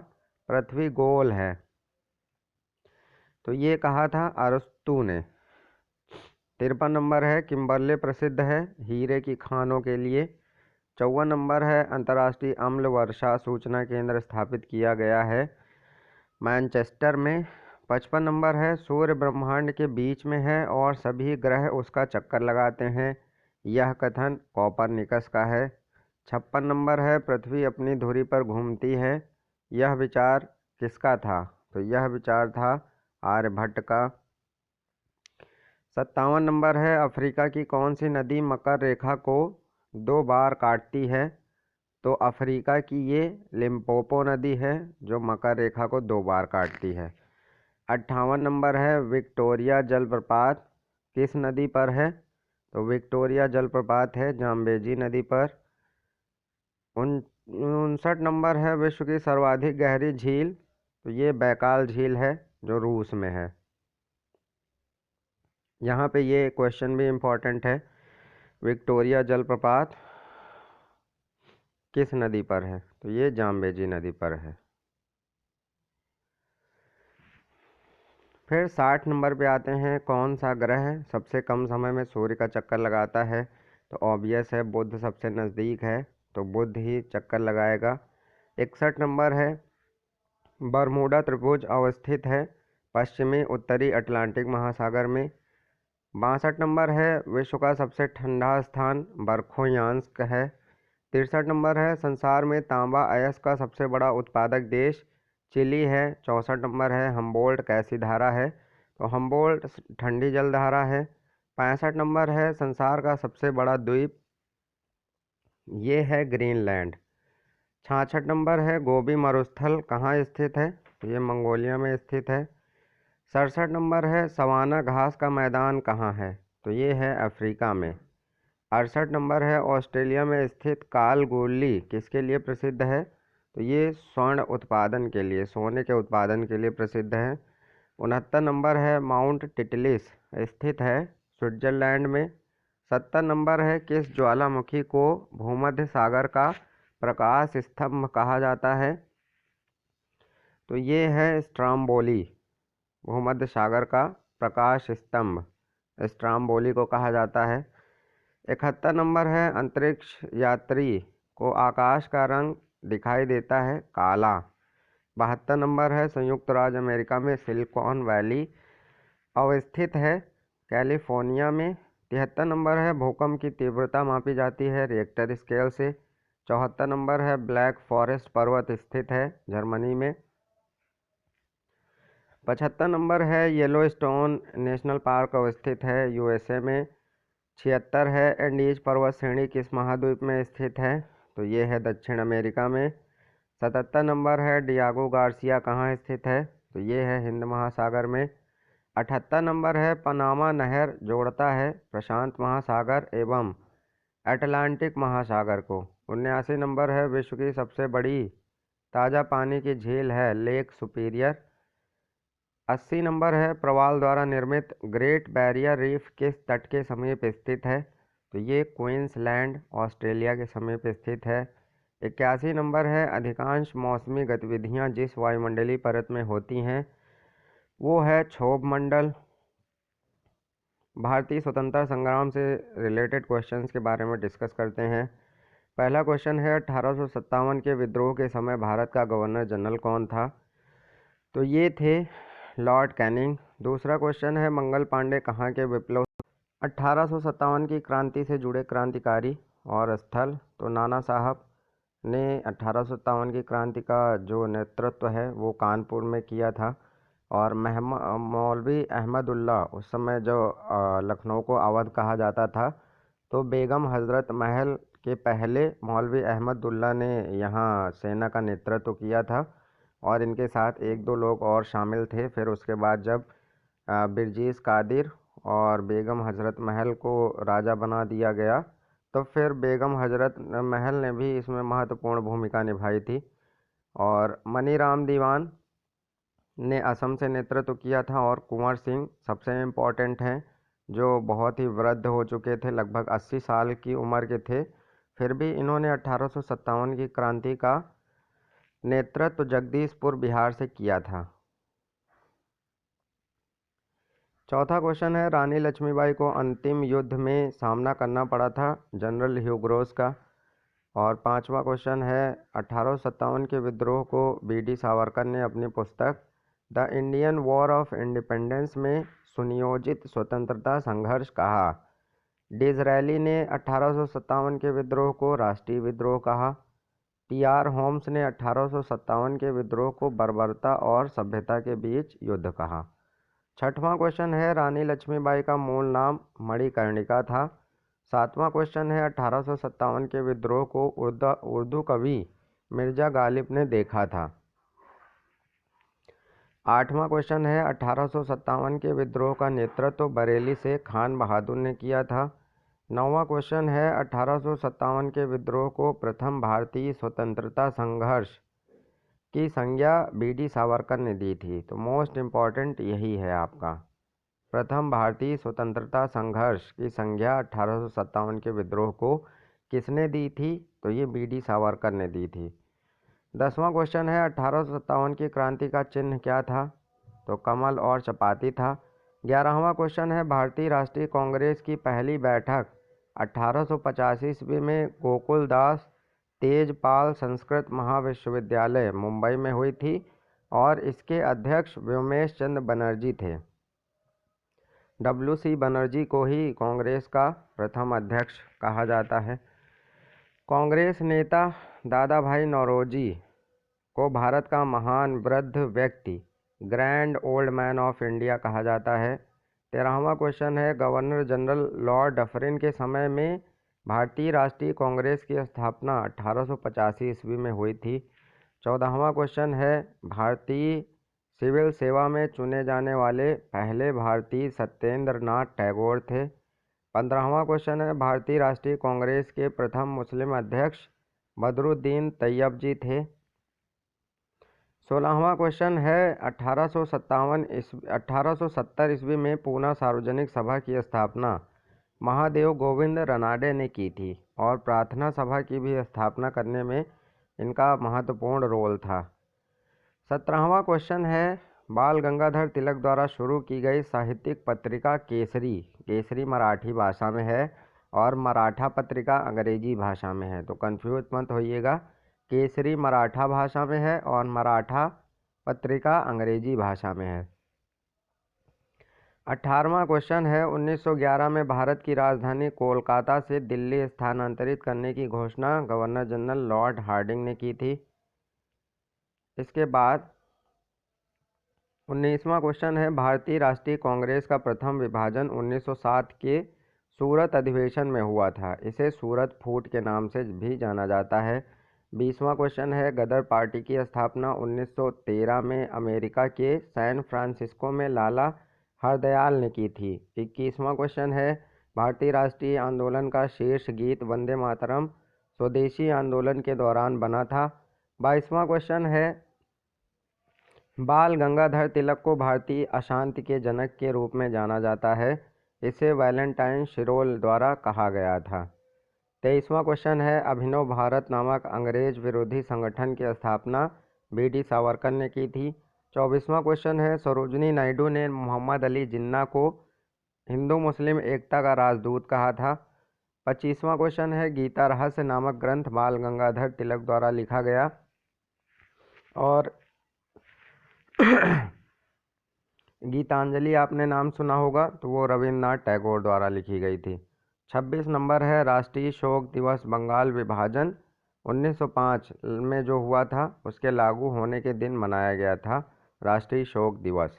पृथ्वी गोल है, तो ये कहा था अरस्तू ने। 53 नंबर है किम्बरले प्रसिद्ध है हीरे की खानों के लिए। 54 नंबर है अंतर्राष्ट्रीय अम्ल वर्षा सूचना केंद्र स्थापित किया गया है मैनचेस्टर में। 55 नंबर है सूर्य ब्रह्मांड के बीच में है और सभी ग्रह उसका चक्कर लगाते हैं, यह कथन कोपरनिकस का है। 56 नंबर है पृथ्वी अपनी धुरी पर घूमती है, यह विचार किसका था, तो यह विचार था आर्यभट्ट का। 57 नंबर है अफ्रीका की कौन सी नदी मकर रेखा को 2 बार काटती है, तो अफ्रीका की ये लिम्पोपो नदी है जो मकर रेखा को 2 बार काटती है। 58 नंबर है विक्टोरिया जलप्रपात किस नदी पर है, तो विक्टोरिया जलप्रपात है जाम्बेजी नदी पर। 59 नंबर है विश्व की सर्वाधिक गहरी झील, तो ये बैकाल झील है जो रूस में है। यहाँ पे ये क्वेश्चन भी इम्पोर्टेंट है, विक्टोरिया जलप्रपात किस नदी पर है, तो ये जाम्बेजी नदी पर है। फिर 60 नंबर पे आते हैं कौन सा ग्रह सबसे कम समय में सूर्य का चक्कर लगाता है, तो ऑब्वियस है बुध सबसे नज़दीक है, तो बुध ही चक्कर लगाएगा। 61 नंबर है बरमूडा त्रिभुज अवस्थित है पश्चिमी उत्तरी अटलांटिक महासागर में। 62 नंबर है विश्व का सबसे ठंडा स्थान बरखोयांस्क है। 63 नंबर है संसार में तांबा अयस्क का सबसे बड़ा उत्पादक देश चिली है। 64 नंबर है हम्बोल्ट कैसी धारा है, तो हम्बोल्ट ठंडी जल धारा है। 65 नंबर है संसार का सबसे बड़ा द्वीप, ये है ग्रीनलैंड। 66 नंबर है गोबी मरुस्थल कहाँ स्थित है, तो ये मंगोलिया में स्थित है। 67 नंबर है सवाना घास का मैदान कहाँ है, तो ये है अफ्रीका में। 68 नंबर है ऑस्ट्रेलिया में स्थित कालगोली किसके लिए प्रसिद्ध है, तो ये स्वर्ण उत्पादन के लिए, सोने के उत्पादन के लिए प्रसिद्ध है। 69 नंबर है माउंट टिटलिस स्थित है स्विट्जरलैंड में। 70 नंबर है किस ज्वालामुखी को भूमध्य सागर का प्रकाश स्तंभ कहा जाता है, तो ये है स्ट्राम्बोली, भूमध्य सागर का प्रकाश स्तंभ स्ट्राम्बोली को कहा जाता है। 71 नंबर है अंतरिक्ष यात्री को आकाश का रंग दिखाई देता है काला। 72 नंबर है संयुक्त राज्य अमेरिका में सिलिकॉन वैली अवस्थित है कैलिफोर्निया में। 73 नंबर है भूकंप की तीव्रता मापी जाती है रिएक्टर स्केल से। 74 नंबर है ब्लैक फॉरेस्ट पर्वत स्थित है जर्मनी में। 75 नंबर है येलोस्टोन नेशनल पार्क अवस्थित है यूएसए में। 76 है एंडीज पर्वत श्रेणी किस महाद्वीप में स्थित है, तो ये है दक्षिण अमेरिका में। 77 नंबर है डियागो गार्सिया कहाँ स्थित है, तो ये है हिंद महासागर में। 78 नंबर है पनामा नहर जोड़ता है प्रशांत महासागर एवं अटलांटिक महासागर को। 79 नंबर है विश्व की सबसे बड़ी ताज़ा पानी की झील है लेक सुपीरियर। 80 नंबर है प्रवाल द्वारा निर्मित ग्रेट बैरियर रीफ किस तट के समीप स्थित है, तो ये क्वींसलैंड ऑस्ट्रेलिया के समीप स्थित है। 81 नंबर है अधिकांश मौसमी गतिविधियां जिस वायुमंडलीय परत में होती हैं वो है क्षोभ मंडल। भारतीय स्वतंत्रता संग्राम से रिलेटेड क्वेश्चंस के बारे में डिस्कस करते हैं। पहला क्वेश्चन है 1857 के विद्रोह के समय भारत का गवर्नर जनरल कौन था, तो ये थे लॉर्ड कैनिंग। दूसरा क्वेश्चन है मंगल पांडे कहाँ के विप्लव 1857 की क्रांति से जुड़े क्रांतिकारी और स्थल, तो नाना साहब ने 1857 की क्रांति का जो नेतृत्व है वो कानपुर में किया था। और मौलवी अहमदुल्ला उस समय जो लखनऊ को अवध कहा जाता था, तो बेगम हज़रत महल के पहले मौलवी अहमदुल्ला ने यहाँ सेना का नेतृत्व किया था और इनके साथ एक दो लोग और शामिल थे। फिर उसके बाद जब बिरजीस कादिर और बेगम हज़रत महल को राजा बना दिया गया तो फिर बेगम हजरत महल ने भी इसमें महत्वपूर्ण भूमिका निभाई थी। और मनीराम दीवान ने असम से नेतृत्व किया था। और कुंवर सिंह सबसे इम्पोर्टेंट हैं, जो बहुत ही वृद्ध हो चुके थे, लगभग 80 साल की उम्र के थे, फिर भी इन्होंने 1857 की क्रांति का नेतृत्व जगदीशपुर बिहार से किया था। चौथा क्वेश्चन है, रानी लक्ष्मीबाई को अंतिम युद्ध में सामना करना पड़ा था जनरल ह्यू ग्रोस का। और पांचवा क्वेश्चन है, 1857 के विद्रोह को बी.डी. सावरकर ने अपनी पुस्तक the Indian war of independence में सुनियोजित स्वतंत्रता संघर्ष कहा। डिज़रायली ने 1857 के विद्रोह को राष्ट्रीय विद्रोह कहा। टी.आर. होम्स ने 1857 के विद्रोह को बर्बरता और सभ्यता के बीच युद्ध कहा। छठवां क्वेश्चन है, रानी लक्ष्मीबाई का मूल नाम मणिकर्णिका था। सातवां क्वेश्चन है, 1857 के विद्रोह को उर्दू कवि मिर्जा गालिब ने देखा था। आठवां क्वेश्चन है, 1857 के विद्रोह का नेतृत्व बरेली से खान बहादुर ने किया था। नौवां क्वेश्चन है, 1857 के विद्रोह को प्रथम भारतीय स्वतंत्रता संघर्ष की संज्ञा बी.डी. सावरकर ने दी थी। तो मोस्ट इम्पॉर्टेंट यही है आपका, प्रथम भारतीय स्वतंत्रता संघर्ष की संज्ञा 1857 के विद्रोह को किसने दी थी? तो ये बी.डी. सावरकर ने दी थी। 10वां क्वेश्चन है, 1857 की क्रांति का चिन्ह क्या था? तो कमल और चपाती था। 11वां क्वेश्चन है, भारतीय राष्ट्रीय कांग्रेस की पहली बैठक 1885 ईस्वी में गोकुलदास तेजपाल संस्कृत महाविश्वविद्यालय मुंबई में हुई थी और इसके अध्यक्ष व्योमेश चंद्र बनर्जी थे। W.C. बनर्जी को ही कांग्रेस का प्रथम अध्यक्ष कहा जाता है। कांग्रेस नेता दादा भाई नौरोजी को भारत का महान वृद्ध व्यक्ति grand old man of India कहा जाता है। 13वां क्वेश्चन है, गवर्नर जनरल लॉर्ड डफरिन के समय में भारतीय राष्ट्रीय कांग्रेस की स्थापना 1885 ईस्वी में हुई थी। 14वां क्वेश्चन है, भारतीय सिविल सेवा में चुने जाने वाले पहले भारतीय सत्येंद्र नाथ टैगोर थे। 15वां क्वेश्चन है, भारतीय राष्ट्रीय कांग्रेस के प्रथम मुस्लिम अध्यक्ष बदरुद्दीन तैयब जी थे। 16वां क्वेश्चन है, 1870 ईस्वी में पूना सार्वजनिक सभा की स्थापना महादेव गोविंद रनाडे ने की थी और प्रार्थना सभा की भी स्थापना करने में इनका महत्वपूर्ण रोल था। 17वां क्वेश्चन है, बाल गंगाधर तिलक द्वारा शुरू की गई साहित्यिक पत्रिका केसरी मराठी भाषा में है और मराठा पत्रिका अंग्रेजी भाषा में है। तो कंफ्यूज मत होइएगा, केसरी मराठा भाषा में है और मराठा पत्रिका अंग्रेजी भाषा में है। 18वां क्वेश्चन है, 1911 में भारत की राजधानी कोलकाता से दिल्ली स्थानांतरित करने की घोषणा गवर्नर जनरल लॉर्ड हार्डिंग ने की थी। इसके बाद 19वां क्वेश्चन है, भारतीय राष्ट्रीय कांग्रेस का प्रथम विभाजन 1907 के सूरत अधिवेशन में हुआ था। इसे सूरत फूट के नाम से भी जाना जाता है। 20वां क्वेश्चन है, गदर पार्टी की स्थापना 1913 में अमेरिका के सैन फ्रांसिस्को में लाला हरदयाल ने की थी। 21वां क्वेश्चन है, भारतीय राष्ट्रीय आंदोलन का शीर्ष गीत वंदे मातरम स्वदेशी आंदोलन के दौरान बना था। 22वां क्वेश्चन है, बाल गंगाधर तिलक को भारतीय अशांति के जनक के रूप में जाना जाता है। इसे वैलेंटाइन शिरोल द्वारा कहा गया था। 23वां क्वेश्चन है, अभिनव भारत नामक अंग्रेज विरोधी संगठन की स्थापना बी.डी. सावरकर ने की थी। 24वां क्वेश्चन है, सरोजिनी नायडू ने मोहम्मद अली जिन्ना को हिंदू मुस्लिम एकता का राजदूत कहा था। 25वां क्वेश्चन है, गीता रहस्य नामक ग्रंथ बाल गंगाधर तिलक द्वारा लिखा गया और गीतांजलि आपने नाम सुना होगा, तो वो रविन्द्रनाथ टैगोर द्वारा लिखी गई थी। 26 नंबर है, राष्ट्रीय शोक दिवस बंगाल विभाजन 1905 में जो हुआ था उसके लागू होने के दिन मनाया गया था राष्ट्रीय शोक दिवस।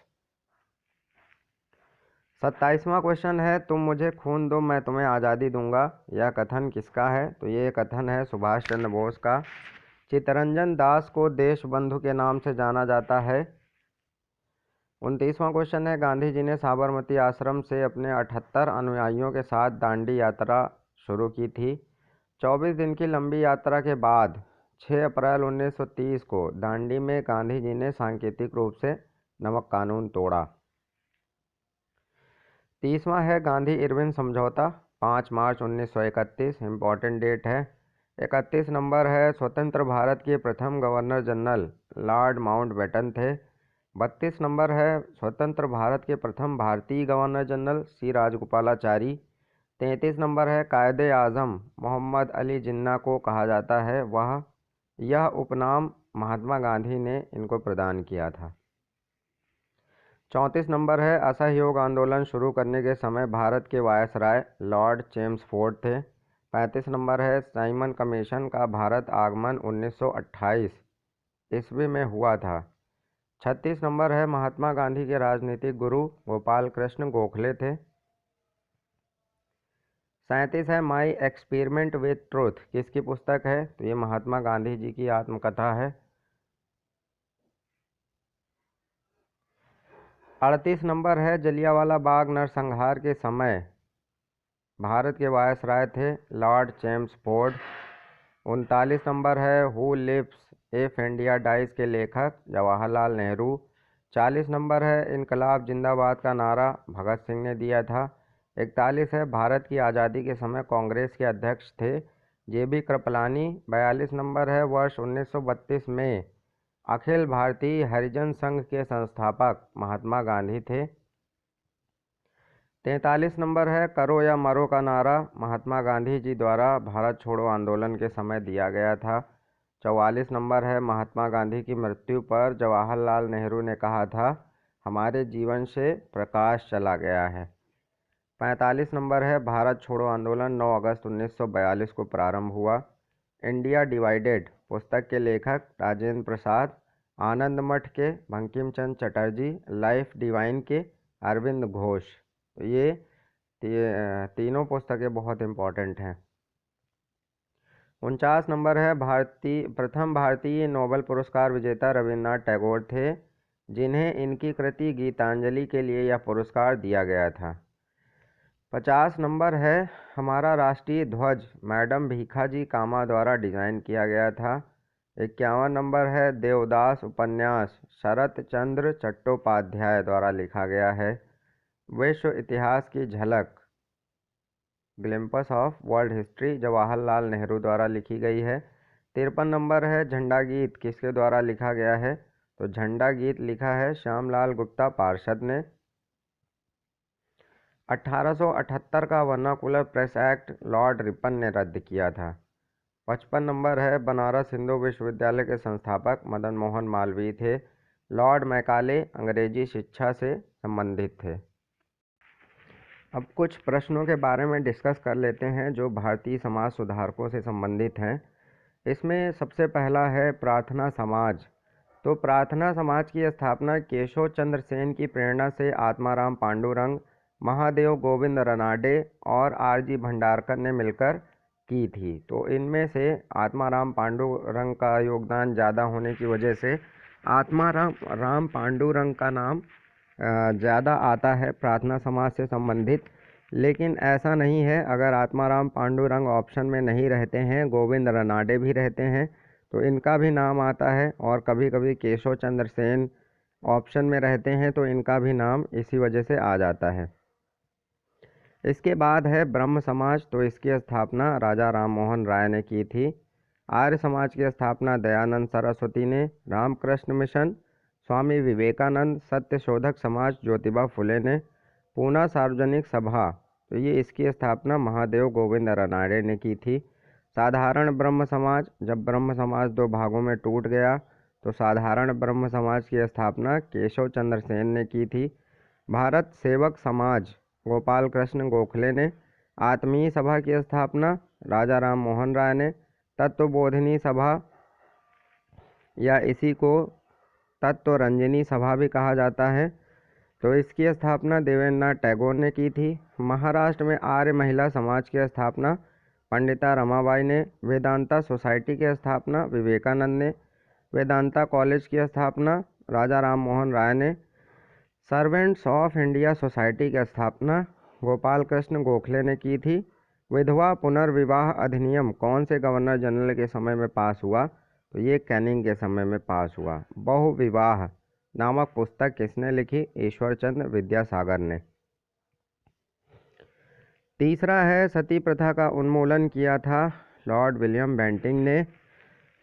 27वां क्वेश्चन है, तुम मुझे खून दो मैं तुम्हें आज़ादी दूंगा, यह कथन किसका है? तो ये कथन है सुभाष चंद्र बोस का। चित्तरंजन दास को देशबंधु के नाम से जाना जाता है। 29वां क्वेश्चन है, गांधी जी ने साबरमती आश्रम से अपने 78 अनुयायियों के साथ दांडी यात्रा शुरू की थी। 24 दिन की लंबी यात्रा के बाद 6 अप्रैल 1930 को दांडी में गांधी जी ने सांकेतिक रूप से नमक कानून तोड़ा। 30वां है गांधी इरविन समझौता, 5 मार्च 1931, इम्पॉर्टेंट डेट है। 31 नंबर है स्वतंत्र भारत के प्रथम गवर्नर जनरल लॉर्ड माउंटबेटन थे। 32 नंबर है स्वतंत्र भारत के प्रथम भारतीय गवर्नर जनरल सी राजगोपालाचारी। 33 नंबर है कायदे आज़म मोहम्मद अली जिन्ना को कहा जाता है, यह उपनाम महात्मा गांधी ने इनको प्रदान किया था। 34 नंबर है असहयोग आंदोलन शुरू करने के समय भारत के वायसराय लॉर्ड चेम्सफोर्ड थे। 35 नंबर है साइमन कमीशन का भारत आगमन 1928 ईस्वी में हुआ था। 36 नंबर है महात्मा गांधी के राजनीतिक गुरु गोपाल कृष्ण गोखले थे। 37 है माई एक्सपेरिमेंट विथ ट्रूथ किसकी पुस्तक है, तो ये महात्मा गांधी जी की आत्मकथा है। 38 नंबर है जलियांवाला बाग नरसंहार के समय भारत के वायसराय थे लॉर्ड चेम्सफोर्ड। 39 नंबर है who lives if India dies के लेखक जवाहरलाल नेहरू। 40 नंबर है इनकलाब जिंदाबाद का नारा भगत सिंह ने दिया था। 41 है भारत की आज़ादी के समय कांग्रेस के अध्यक्ष थे JB कृपलानी। 42 नंबर है वर्ष 1932 में अखिल भारतीय हरिजन संघ के संस्थापक महात्मा गांधी थे। 43 नंबर है करो या मरो का नारा महात्मा गांधी जी द्वारा भारत छोड़ो आंदोलन के समय दिया गया था। 44 नंबर है महात्मा गांधी की मृत्यु पर जवाहरलाल नेहरू ने कहा था हमारे जीवन से प्रकाश चला गया है। 45 नंबर है भारत छोड़ो आंदोलन 9 अगस्त 1942 को प्रारंभ हुआ। इंडिया डिवाइडेड पुस्तक के लेखक राजेंद्र प्रसाद, आनंद मठ के बंकिम चंद्र चटर्जी, लाइफ डिवाइन के अरविंद घोष। तो ये तीनों पुस्तकें बहुत इम्पोर्टेंट हैं। 49 नंबर है प्रथम भारतीय नोबेल पुरस्कार विजेता रविन्द्रनाथ टैगोर थे, जिन्हें इनकी कृति गीतांजलि के लिए यह पुरस्कार दिया गया था। 50 नंबर है हमारा राष्ट्रीय ध्वज मैडम भीखाजी कामा द्वारा डिज़ाइन किया गया था। 51 नंबर है देवदास उपन्यास शरत चंद्र चट्टोपाध्याय द्वारा लिखा गया है। विश्व इतिहास की झलक glimpses of world history Jawaharlal Nehru द्वारा लिखी गई है। 53 नंबर है झंडा गीत किसके द्वारा लिखा गया है, तो झंडा गीत लिखा है श्यामलाल गुप्ता पार्षद ने। 1878 का vernacular press act Lord Ripon ने रद्द किया था। 55 नंबर है बनारस हिंदू विश्वविद्यालय के संस्थापक मदन मोहन मालवीय थे। लॉर्ड मैकाले अंग्रेजी शिक्षा से संबंधित थे। अब कुछ प्रश्नों के बारे में डिस्कस कर लेते हैं जो भारतीय समाज सुधारकों से संबंधित हैं। इसमें सबसे पहला है प्रार्थना समाज। तो प्रार्थना समाज की स्थापना केशव चंद्र सेन की प्रेरणा से आत्माराम पांडुरंग, महादेव गोविंद रनाडे और RG भंडारकर ने मिलकर की थी। तो इनमें से आत्माराम पांडुरंग का योगदान ज़्यादा होने की वजह से आत्माराम पांडुरंग का नाम ज़्यादा आता है प्रार्थना समाज से संबंधित, लेकिन ऐसा नहीं है। अगर आत्माराम पांडुरंग ऑप्शन में नहीं रहते हैं, गोविंद रनाडे भी रहते हैं, तो इनका भी नाम आता है। और कभी कभी केशव चंद्र सेन ऑप्शन में रहते हैं तो इनका भी नाम इसी वजह से आ जाता है। इसके बाद है ब्रह्म समाज। तो इसकी स्थापना राजा राम मोहन राय ने की थी। आर्य समाज की स्थापना दयानंद सरस्वती ने। रामकृष्ण मिशन स्वामी विवेकानंद। सत्य शोधक समाज ज्योतिबा फुले ने। पूना सार्वजनिक सभा, तो ये इसकी स्थापना महादेव गोविंद रनाडे ने की थी। साधारण ब्रह्म समाज, जब ब्रह्म समाज 2 भागों में टूट गया तो साधारण ब्रह्म समाज की स्थापना केशव चंद्र सेन ने की थी। भारत सेवक समाज गोपाल कृष्ण गोखले ने। आत्मीय सभा की स्थापना राजा राम मोहन राय ने। तत्वबोधिनी सभा या इसी को तत्वरंजनी सभा भी कहा जाता है, तो इसकी स्थापना देवेंद्रनाथ टैगोर ने की थी। महाराष्ट्र में आर्य महिला समाज की स्थापना पंडिता रमाबाई ने। वेदांता सोसाइटी की स्थापना विवेकानंद ने। वेदांता कॉलेज की स्थापना राजा राम मोहन राय ने। सर्वेंट्स ऑफ इंडिया सोसाइटी की स्थापना गोपाल कृष्ण गोखले ने की थी। विधवा पुनर्विवाह अधिनियम कौन से गवर्नर जनरल के समय में पास हुआ? तो ये कैनिंग के समय में पास हुआ। बहुविवाह नामक पुस्तक किसने लिखी? ईश्वरचंद्र विद्यासागर ने। तीसरा है सती प्रथा का उन्मूलन किया था लॉर्ड विलियम बेंटिंक ने।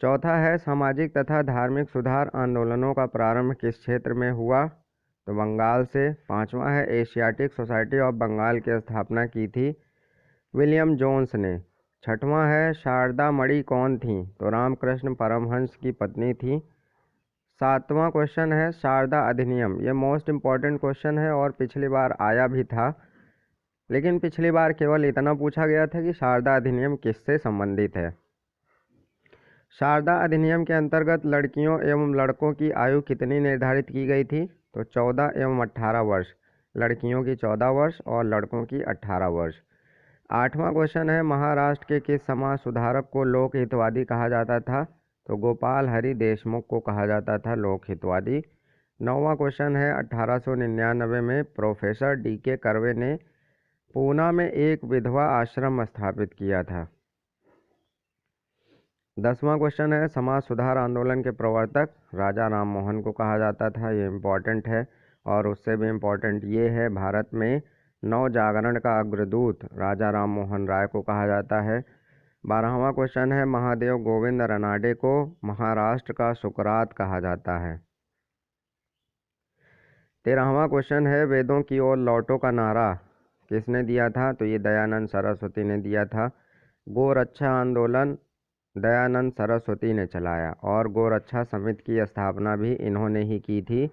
चौथा है सामाजिक तथा धार्मिक सुधार आंदोलनों का प्रारंभ किस क्षेत्र में हुआ? तो बंगाल से। पांचवा है एशियाटिक सोसाइटी ऑफ बंगाल की स्थापना की थी विलियम जोन्स ने। छठवां है शारदा मणि कौन थी? तो रामकृष्ण परमहंस की पत्नी थी। सातवां क्वेश्चन है शारदा अधिनियम। ये मोस्ट इम्पॉर्टेंट क्वेश्चन है और पिछली बार आया भी था, लेकिन पिछली बार केवल इतना पूछा गया था कि शारदा अधिनियम किससे संबंधित है। शारदा अधिनियम के अंतर्गत लड़कियों एवं लड़कों की आयु कितनी निर्धारित की गई थी? तो 14 एवं 18 वर्ष। लड़कियों की 14 वर्ष और लड़कों की 18 वर्ष। आठवां क्वेश्चन है महाराष्ट्र के किस समाज सुधारक को लोक हितवादी कहा जाता था? तो गोपाल हरि देशमुख को कहा जाता था लोक हितवादी। नौवां क्वेश्चन है 1899 में प्रोफेसर D.K. कर्वे ने पूना में एक विधवा आश्रम स्थापित किया था। 10वां क्वेश्चन है समाज सुधार आंदोलन के प्रवर्तक राजा राम मोहन को कहा जाता था। ये इम्पॉर्टेंट है। और उससे भी इम्पॉर्टेंट ये है भारत में नव जागरण का अग्रदूत राजा राम मोहन राय को कहा जाता है। 12वां क्वेश्चन है महादेव गोविंद रनाडे को महाराष्ट्र का सुकरात कहा जाता है। 13वां क्वेश्चन है वेदों की ओर लौटो का नारा किसने दिया था? तो ये दयानंद सरस्वती ने दिया था। गोरक्षा आंदोलन दयानंद सरस्वती ने चलाया और गोरक्षा समिति की स्थापना भी इन्होंने ही की थी,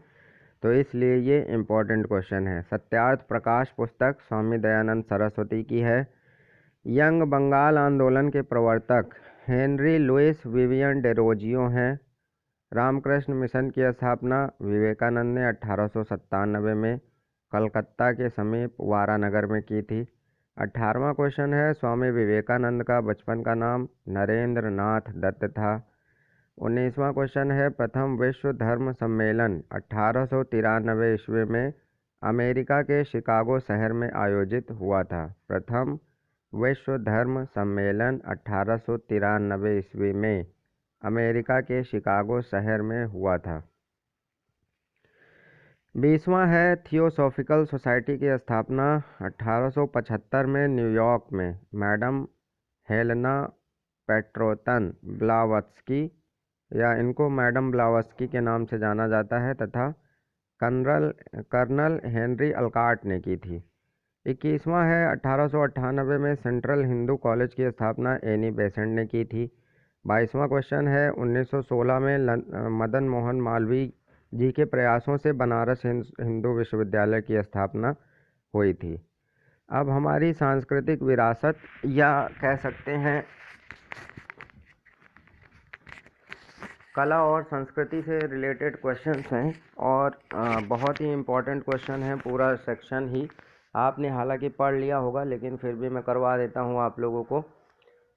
तो इसलिए ये इम्पोर्टेंट क्वेश्चन है। सत्यार्थ प्रकाश पुस्तक स्वामी दयानंद सरस्वती की है। यंग बंगाल आंदोलन के प्रवर्तक हेनरी लुइस विवियन डेरोजियो हैं। रामकृष्ण मिशन की स्थापना विवेकानंद ने 1897 में कलकत्ता के समीप वारानगर में की थी। 18वां क्वेश्चन है स्वामी विवेकानंद का बचपन का नाम नरेंद्र नाथ दत्त था। 19वां क्वेश्चन है प्रथम विश्व धर्म सम्मेलन 1893 ईस्वी में अमेरिका के शिकागो शहर में आयोजित हुआ था। प्रथम विश्व धर्म सम्मेलन 1893 ईस्वी में अमेरिका के शिकागो शहर में हुआ था। 20वां है थियोसॉफिकल सोसाइटी की स्थापना 1875 में न्यूयॉर्क में मैडम हेलेना पेट्रोतन ब्लावत्स्की या इनको मैडम ब्लावत्स्की के नाम से जाना जाता है तथा कर्नल हेनरी अल्काट ने की थी। 21वां है 1898 में सेंट्रल हिंदू कॉलेज की स्थापना एनी बेसेंट ने की थी। 22वां क्वेश्चन है 1916 में मदन मोहन मालवीय जी के प्रयासों से बनारस हिंदू विश्वविद्यालय की स्थापना हुई थी। अब हमारी सांस्कृतिक विरासत या कह सकते हैं कला और संस्कृति से रिलेटेड क्वेश्चंस हैं और बहुत ही इम्पोर्टेंट क्वेश्चन है। पूरा सेक्शन ही आपने हालांकि पढ़ लिया होगा, लेकिन फिर भी मैं करवा देता हूँ आप लोगों को।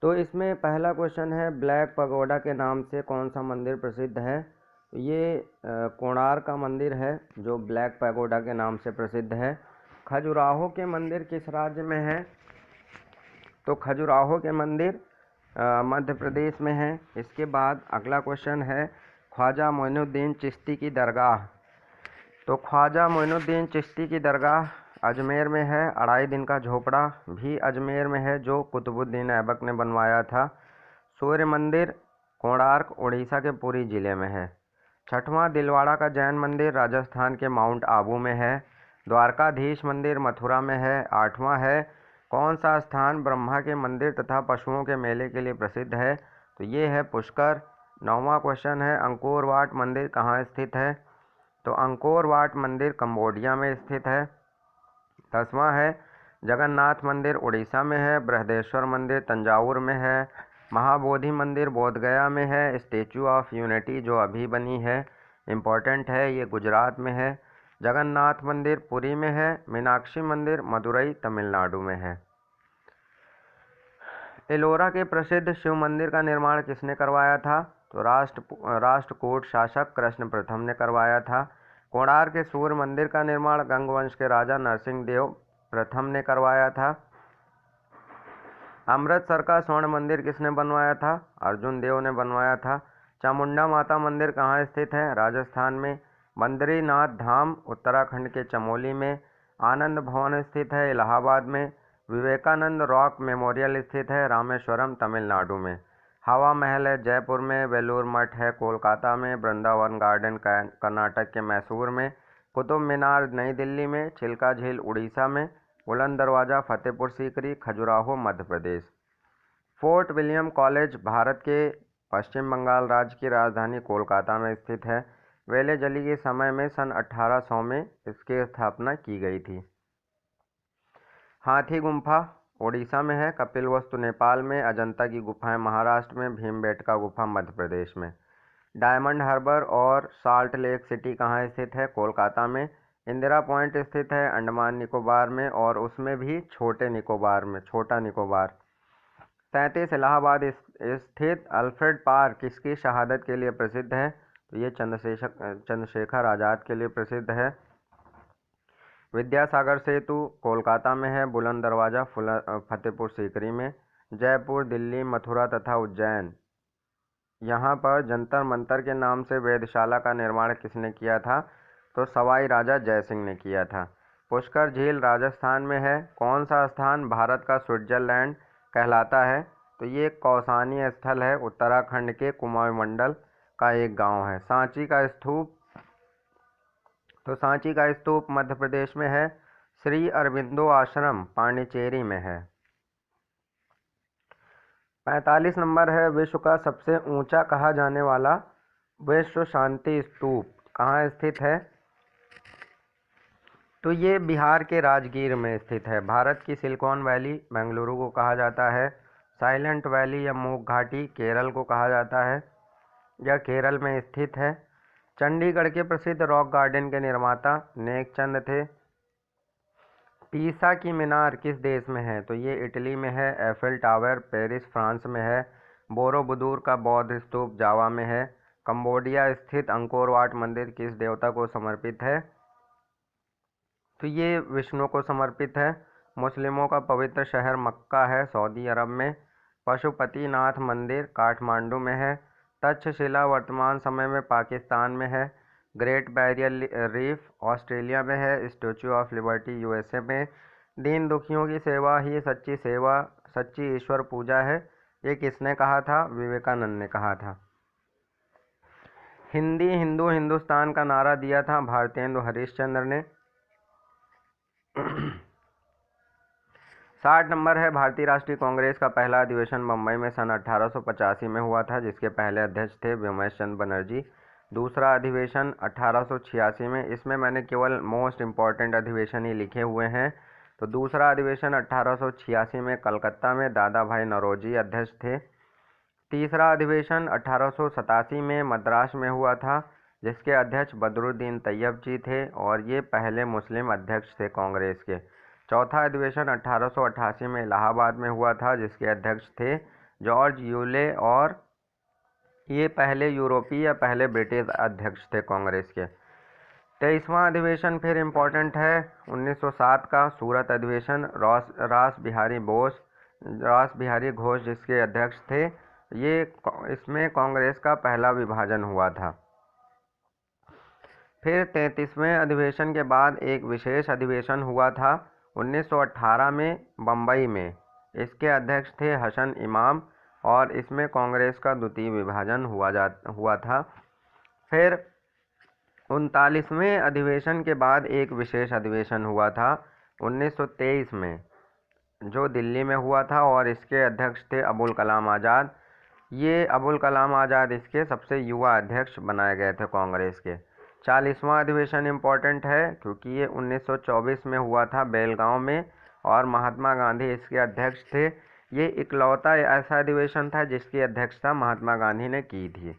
तो इसमें पहला क्वेश्चन है ब्लैक पगोडा के नाम से कौन सा मंदिर प्रसिद्ध है? ये कोणार्क का मंदिर है जो ब्लैक पैगोडा के नाम से प्रसिद्ध है। खजुराहो के मंदिर किस राज्य में है? तो खजुराहो के मंदिर मध्य प्रदेश में है। इसके बाद अगला क्वेश्चन है ख्वाजा मोइनुद्दीन चिश्ती की दरगाह। तो ख्वाजा मोइनुद्दीन चिश्ती की दरगाह अजमेर में है। अढ़ाई दिन का झोपड़ा भी अजमेर में है जो कुतुबुद्दीन ऐबक ने बनवाया था। सूर्य मंदिर कोणार्क उड़ीसा के पुरी जिले में है। 6वां दिलवाड़ा का जैन मंदिर राजस्थान के माउंट आबू में है। द्वारकाधीश मंदिर मथुरा में है। 8वां है कौन सा स्थान ब्रह्मा के मंदिर तथा पशुओं के मेले के लिए प्रसिद्ध है? तो ये है पुष्कर। 9वां क्वेश्चन है अंकोर वाट मंदिर कहाँ स्थित है? तो अंकोर वाट मंदिर कंबोडिया में स्थित है। 10वां है जगन्नाथ मंदिर उड़ीसा में है। बृहदेश्वर मंदिर तंजावुर में है। महाबोधि मंदिर बोधगया में है। स्टेचू ऑफ यूनिटी जो अभी बनी है इम्पोर्टेंट है, ये गुजरात में है। जगन्नाथ मंदिर पुरी में है। मीनाक्षी मंदिर मदुरई तमिलनाडु में है। एलोरा के प्रसिद्ध शिव मंदिर का निर्माण किसने करवाया था? तो राष्ट्रकूट शासक कृष्ण प्रथम ने करवाया था। कोणार्क के सूर्य मंदिर का निर्माण गंगवंश के राजा नरसिंह देव प्रथम ने करवाया था। अमृतसर का स्वर्ण मंदिर किसने बनवाया था? अर्जुन देव ने बनवाया था। चामुंडा माता मंदिर कहाँ स्थित है? राजस्थान में। बद्रीनाथ धाम उत्तराखंड के चमोली में। आनंद भवन स्थित है इलाहाबाद में। विवेकानंद रॉक मेमोरियल स्थित है रामेश्वरम तमिलनाडु में। हवा महल है जयपुर में। वेलूर मठ है कोलकाता में। वृंदावन गार्डन कर्नाटक के मैसूर में। कुतुब मीनार नई दिल्ली में। चिल्का झील उड़ीसा में। बुलंद दरवाज़ा Fatehpur Sikri Khajuraho Madhya Pradesh. Fort William college Bharat के पश्चिम बंगाल राज्य की राजधानी कोलकाता में स्थित है। वेले जली के समय में सन 1800 में इसकी स्थापना की गई थी। हाथी गुम्फा उड़ीसा में है। कपिलवस्तु नेपाल में। अजंता की गुफाएं महाराष्ट्र में। भीमबेटका गुफा मध्य प्रदेश में। डायमंड हार्बर और साल्ट लेक सिटी कहाँ स्थित है? कोलकाता में। इंदिरा पॉइंट स्थित है अंडमान निकोबार में और उसमें भी छोटा निकोबार। 37 इलाहाबाद स्थित अल्फ्रेड पार्क किसकी शहादत के लिए प्रसिद्ध है? तो ये चंद्रशेखर आज़ाद के लिए प्रसिद्ध है। विद्यासागर सेतु कोलकाता में है। बुलंद दरवाज़ा फतेहपुर सीकरी में। जयपुर दिल्ली मथुरा तथा उज्जैन यहाँ पर जंतर मंतर के नाम से वेधशाला का निर्माण किसने किया था? तो सवाई राजा जयसिंह ने किया था। पुष्कर झील राजस्थान में है। कौन सा स्थान भारत का स्विट्जरलैंड कहलाता है? तो ये कौसानी स्थल है उत्तराखंड के कुमाऊं मंडल का एक गांव है। सांची का स्तूप मध्य प्रदेश में है। श्री अरबिंदो आश्रम पांडिचेरी में है। 45 नंबर है विश्व का सबसे ऊंचा कहा जाने वाला विश्व शांति स्तूप कहाँ स्थित है? तो ये बिहार के राजगीर में स्थित है। भारत की सिलिकॉन वैली बेंगलुरु को कहा जाता है। साइलेंट वैली या मूक घाटी केरल को कहा जाता है। यह केरल में स्थित है। चंडीगढ़ के प्रसिद्ध रॉक गार्डन के निर्माता नेकचंद थे। पीसा की मीनार किस देश में है? तो ये इटली में है। एफिल टावर पेरिस फ्रांस में है। बोरोबुदूर का बौद्ध स्तूप जावा में है। कंबोडिया स्थित अंकोर वाट मंदिर किस देवता को समर्पित है? तो ये विष्णु को समर्पित है। मुस्लिमों का पवित्र शहर मक्का है सऊदी अरब में। पशुपतिनाथ मंदिर काठमांडू में है। तक्षशिला वर्तमान समय में पाकिस्तान में है। ग्रेट बैरियर रीफ ऑस्ट्रेलिया में है। स्टैच्यू ऑफ लिबर्टी यूएसए में। दीन दुखियों की सेवा ही सच्ची सेवा सच्ची ईश्वर पूजा है, ये किसने कहा था? विवेकानंद ने कहा था। हिंदी हिंदू हिंदुस्तान का नारा दिया था भारतेंदु हरिश्चंद्र ने। 60 नंबर है भारतीय राष्ट्रीय कांग्रेस का पहला अधिवेशन मुंबई में सन 1885 में हुआ था, जिसके पहले अध्यक्ष थे व्योमेश चंद्र बनर्जी। दूसरा अधिवेशन 1886 में, इसमें मैंने केवल मोस्ट इम्पॉर्टेंट अधिवेशन ही लिखे हुए हैं। तो दूसरा अधिवेशन 1886 में कलकत्ता में दादा भाई नौरोजी अध्यक्ष थे। तीसरा अधिवेशन 1887 में मद्रास में हुआ था, जिसके अध्यक्ष बदरुद्दीन तैयब जी थे और ये पहले मुस्लिम अध्यक्ष थे कांग्रेस के। चौथा अधिवेशन 1888 में इलाहाबाद में हुआ था, जिसके अध्यक्ष थे जॉर्ज यूले और ये पहले यूरोपीय या पहले ब्रिटिश अध्यक्ष थे कांग्रेस के। 23वां अधिवेशन फिर इम्पोर्टेंट है 1907 का सूरत अधिवेशन। रास बिहारी घोष जिसके अध्यक्ष थे। ये इसमें कांग्रेस का पहला विभाजन हुआ था। फिर 33वें अधिवेशन के बाद एक विशेष अधिवेशन हुआ था 1918 में बम्बई में। इसके अध्यक्ष थे हसन इमाम और इसमें कांग्रेस का द्वितीय विभाजन हुआ था। फिर 39वें अधिवेशन के बाद एक विशेष अधिवेशन हुआ था 1923 में, जो दिल्ली में हुआ था और इसके अध्यक्ष थे अबुल कलाम आज़ाद। ये अबुल कलाम आज़ाद इसके सबसे युवा अध्यक्ष बनाए गए थे कांग्रेस के। 40वां अधिवेशन इम्पोर्टेंट है क्योंकि ये 1924 में हुआ था बेलगांव में और महात्मा गांधी इसके अध्यक्ष थे। ये इकलौता ऐसा अधिवेशन था जिसकी अध्यक्षता महात्मा गांधी ने की थी।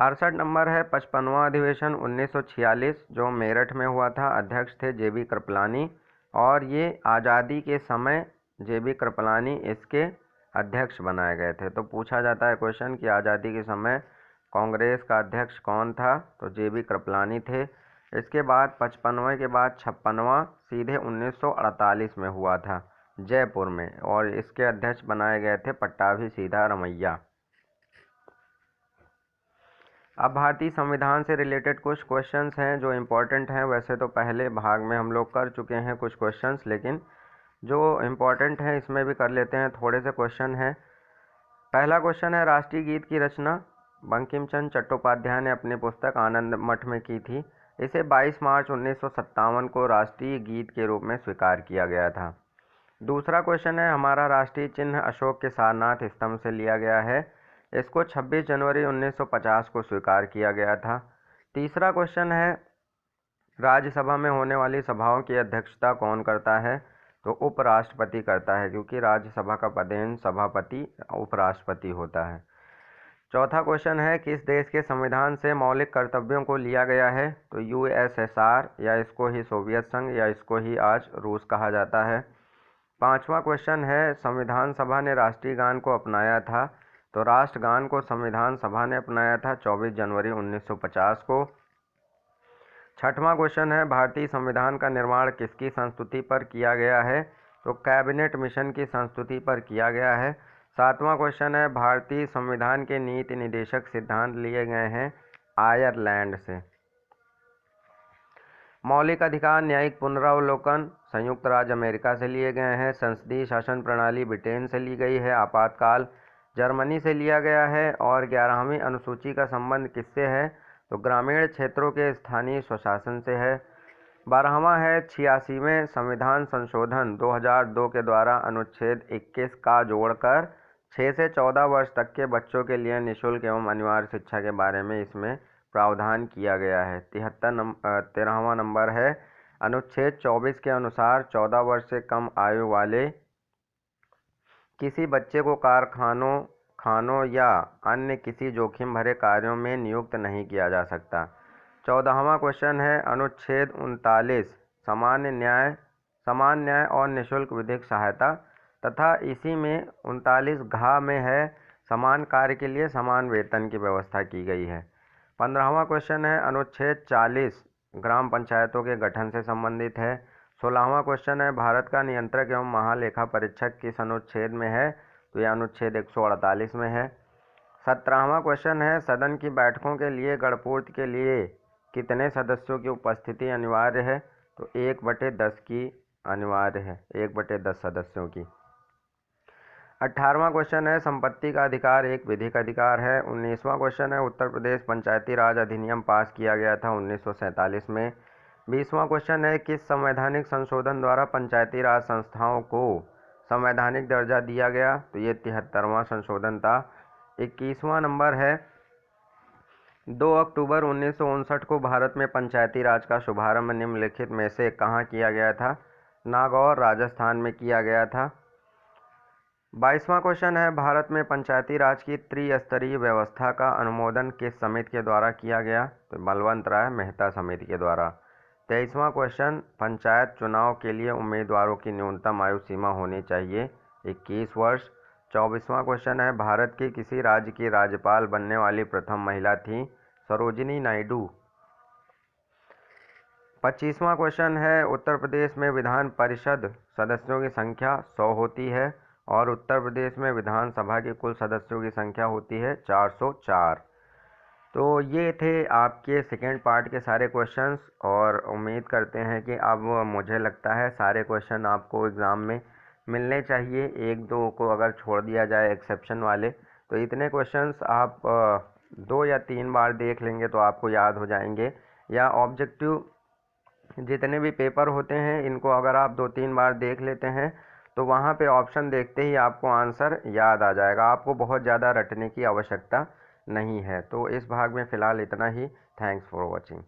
68 नंबर है 55वां अधिवेशन 1946 जो मेरठ में हुआ था। अध्यक्ष थे जेबी कृपलानी और ये आज़ादी के समय जेबी कृपलानी इसके अध्यक्ष बनाए गए थे। तो पूछा जाता है क्वेश्चन कि आज़ादी के समय कांग्रेस का अध्यक्ष कौन था? तो जेबी कृपलानी थे। इसके बाद 55वें के बाद 56वां सीधे 1948 में हुआ था। जयपुर में, और इसके अध्यक्ष बनाए गए थे पट्टाभी सीतारमैया। अब भारतीय संविधान से रिलेटेड कुछ क्वेश्चंस हैं जो इम्पोर्टेंट हैं। वैसे तो पहले भाग में हम लोग कर चुके हैं कुछ क्वेश्चंस, लेकिन जो इम्पोर्टेंट हैं इसमें भी कर लेते हैं। थोड़े से क्वेश्चन हैं। पहला क्वेश्चन है, राष्ट्रीय गीत की रचना बंकिम चंद्र चट्टोपाध्याय ने अपनी पुस्तक आनंद मठ में की थी। इसे 22 मार्च 1957 को राष्ट्रीय गीत के रूप में स्वीकार किया गया था। दूसरा क्वेश्चन है, हमारा राष्ट्रीय चिन्ह अशोक के सारनाथ स्तंभ से लिया गया है। इसको 26 जनवरी 1950 को स्वीकार किया गया था। तीसरा क्वेश्चन है, राज्यसभा में होने वाली सभाओं की अध्यक्षता कौन करता है? तो उपराष्ट्रपति करता है, क्योंकि राज्यसभा का पदेन सभापति उपराष्ट्रपति होता है। चौथा क्वेश्चन है, किस देश के संविधान से मौलिक कर्तव्यों को लिया गया है? तो यूएसएसआर, या इसको ही सोवियत संघ, या इसको ही आज रूस कहा जाता है। पांचवा क्वेश्चन है, संविधान सभा ने राष्ट्रीय गान को अपनाया था? तो राष्ट्रगान को संविधान सभा ने अपनाया था 24 जनवरी 1950 को। छठवां क्वेश्चन है, भारतीय संविधान का निर्माण किसकी संस्तुति पर किया गया है? तो कैबिनेट मिशन की संस्तुति पर किया गया है। सातवां क्वेश्चन है, भारतीय संविधान के नीति निदेशक सिद्धांत लिए गए हैं आयरलैंड से। मौलिक अधिकार न्यायिक पुनरावलोकन संयुक्त राज्य अमेरिका से लिए गए हैं। संसदीय शासन प्रणाली ब्रिटेन से ली गई है। आपातकाल जर्मनी से लिया गया है। और 11वीं अनुसूची का संबंध किससे है? तो ग्रामीण क्षेत्रों के स्थानीय स्वशासन से है। 12वां है, 86वें संविधान संशोधन 2002 के द्वारा अनुच्छेद 21 का जोड़कर 6 से 14 वर्ष तक के बच्चों के लिए निःशुल्क एवं अनिवार्य शिक्षा के बारे में इसमें प्रावधान किया गया है। 13वां नंबर है, अनुच्छेद 24 के अनुसार 14 वर्ष से कम आयु वाले किसी बच्चे को कारखानों, खानों या अन्य किसी जोखिम भरे कार्यों में नियुक्त नहीं किया जा सकता। 14वां क्वेश्चन है, अनुच्छेद 39 समान न्याय और निःशुल्क विधिक सहायता, तथा इसी में 39 घ में है, समान कार्य के लिए समान वेतन की व्यवस्था की गई है। 15वां क्वेश्चन है, अनुच्छेद 40 ग्राम पंचायतों के गठन से संबंधित है। 16वां क्वेश्चन है, भारत का नियंत्रक एवं महालेखा परीक्षक किस अनुच्छेद में है? तो यह अनुच्छेद 148 में है। 17वां क्वेश्चन है, सदन की बैठकों के लिए गणपूर्ति के लिए कितने सदस्यों की उपस्थिति अनिवार्य है? तो 1/10 की अनिवार्य है, 1/10 सदस्यों की। 18वां क्वेश्चन है, संपत्ति का अधिकार एक विधिक अधिकार है। 19वां क्वेश्चन है, उत्तर प्रदेश पंचायती राज अधिनियम पास किया गया था 1947 में। 20वां क्वेश्चन है, किस संवैधानिक संशोधन द्वारा पंचायती राज संस्थाओं को संवैधानिक दर्जा दिया गया? तो ये 73वां संशोधन था। 21वां नंबर है, 2 अक्टूबर 1959 को भारत में पंचायती राज का शुभारंभ निम्नलिखित में से कहाँ किया गया था? नागौर राजस्थान में किया गया था। 22वां क्वेश्चन है, भारत में पंचायती राज की त्रिस्तरीय व्यवस्था का अनुमोदन किस समिति के द्वारा किया गया? तो बलवंत राय मेहता समिति के द्वारा। 23वां क्वेश्चन, पंचायत चुनाव के लिए उम्मीदवारों की न्यूनतम आयु सीमा होनी चाहिए 21 वर्ष। 24वां क्वेश्चन है, भारत के किसी राज्य की राज्यपाल बनने वाली प्रथम महिला थी? सरोजिनी नायडू। 25वां क्वेश्चन है, उत्तर प्रदेश में विधान परिषद सदस्यों की संख्या 100 होती है और उत्तर प्रदेश में विधानसभा की कुल सदस्यों की संख्या होती है 404। तो ये थे आपके सेकेंड पार्ट के सारे क्वेश्चंस, और उम्मीद करते हैं कि अब मुझे लगता है सारे क्वेश्चन आपको एग्ज़ाम में मिलने चाहिए। 1-2 को अगर छोड़ दिया जाए एक्सेप्शन वाले, तो इतने क्वेश्चंस आप 2 या 3 बार देख लेंगे तो आपको याद हो जाएंगे। या ऑब्जेक्टिव जितने भी पेपर होते हैं, इनको अगर आप 2-3 बार देख लेते हैं तो वहाँ पे ऑप्शन देखते ही आपको आंसर याद आ जाएगा। आपको बहुत ज़्यादा रटने की आवश्यकता नहीं है। तो इस भाग में फ़िलहाल इतना ही। Thanks for watching.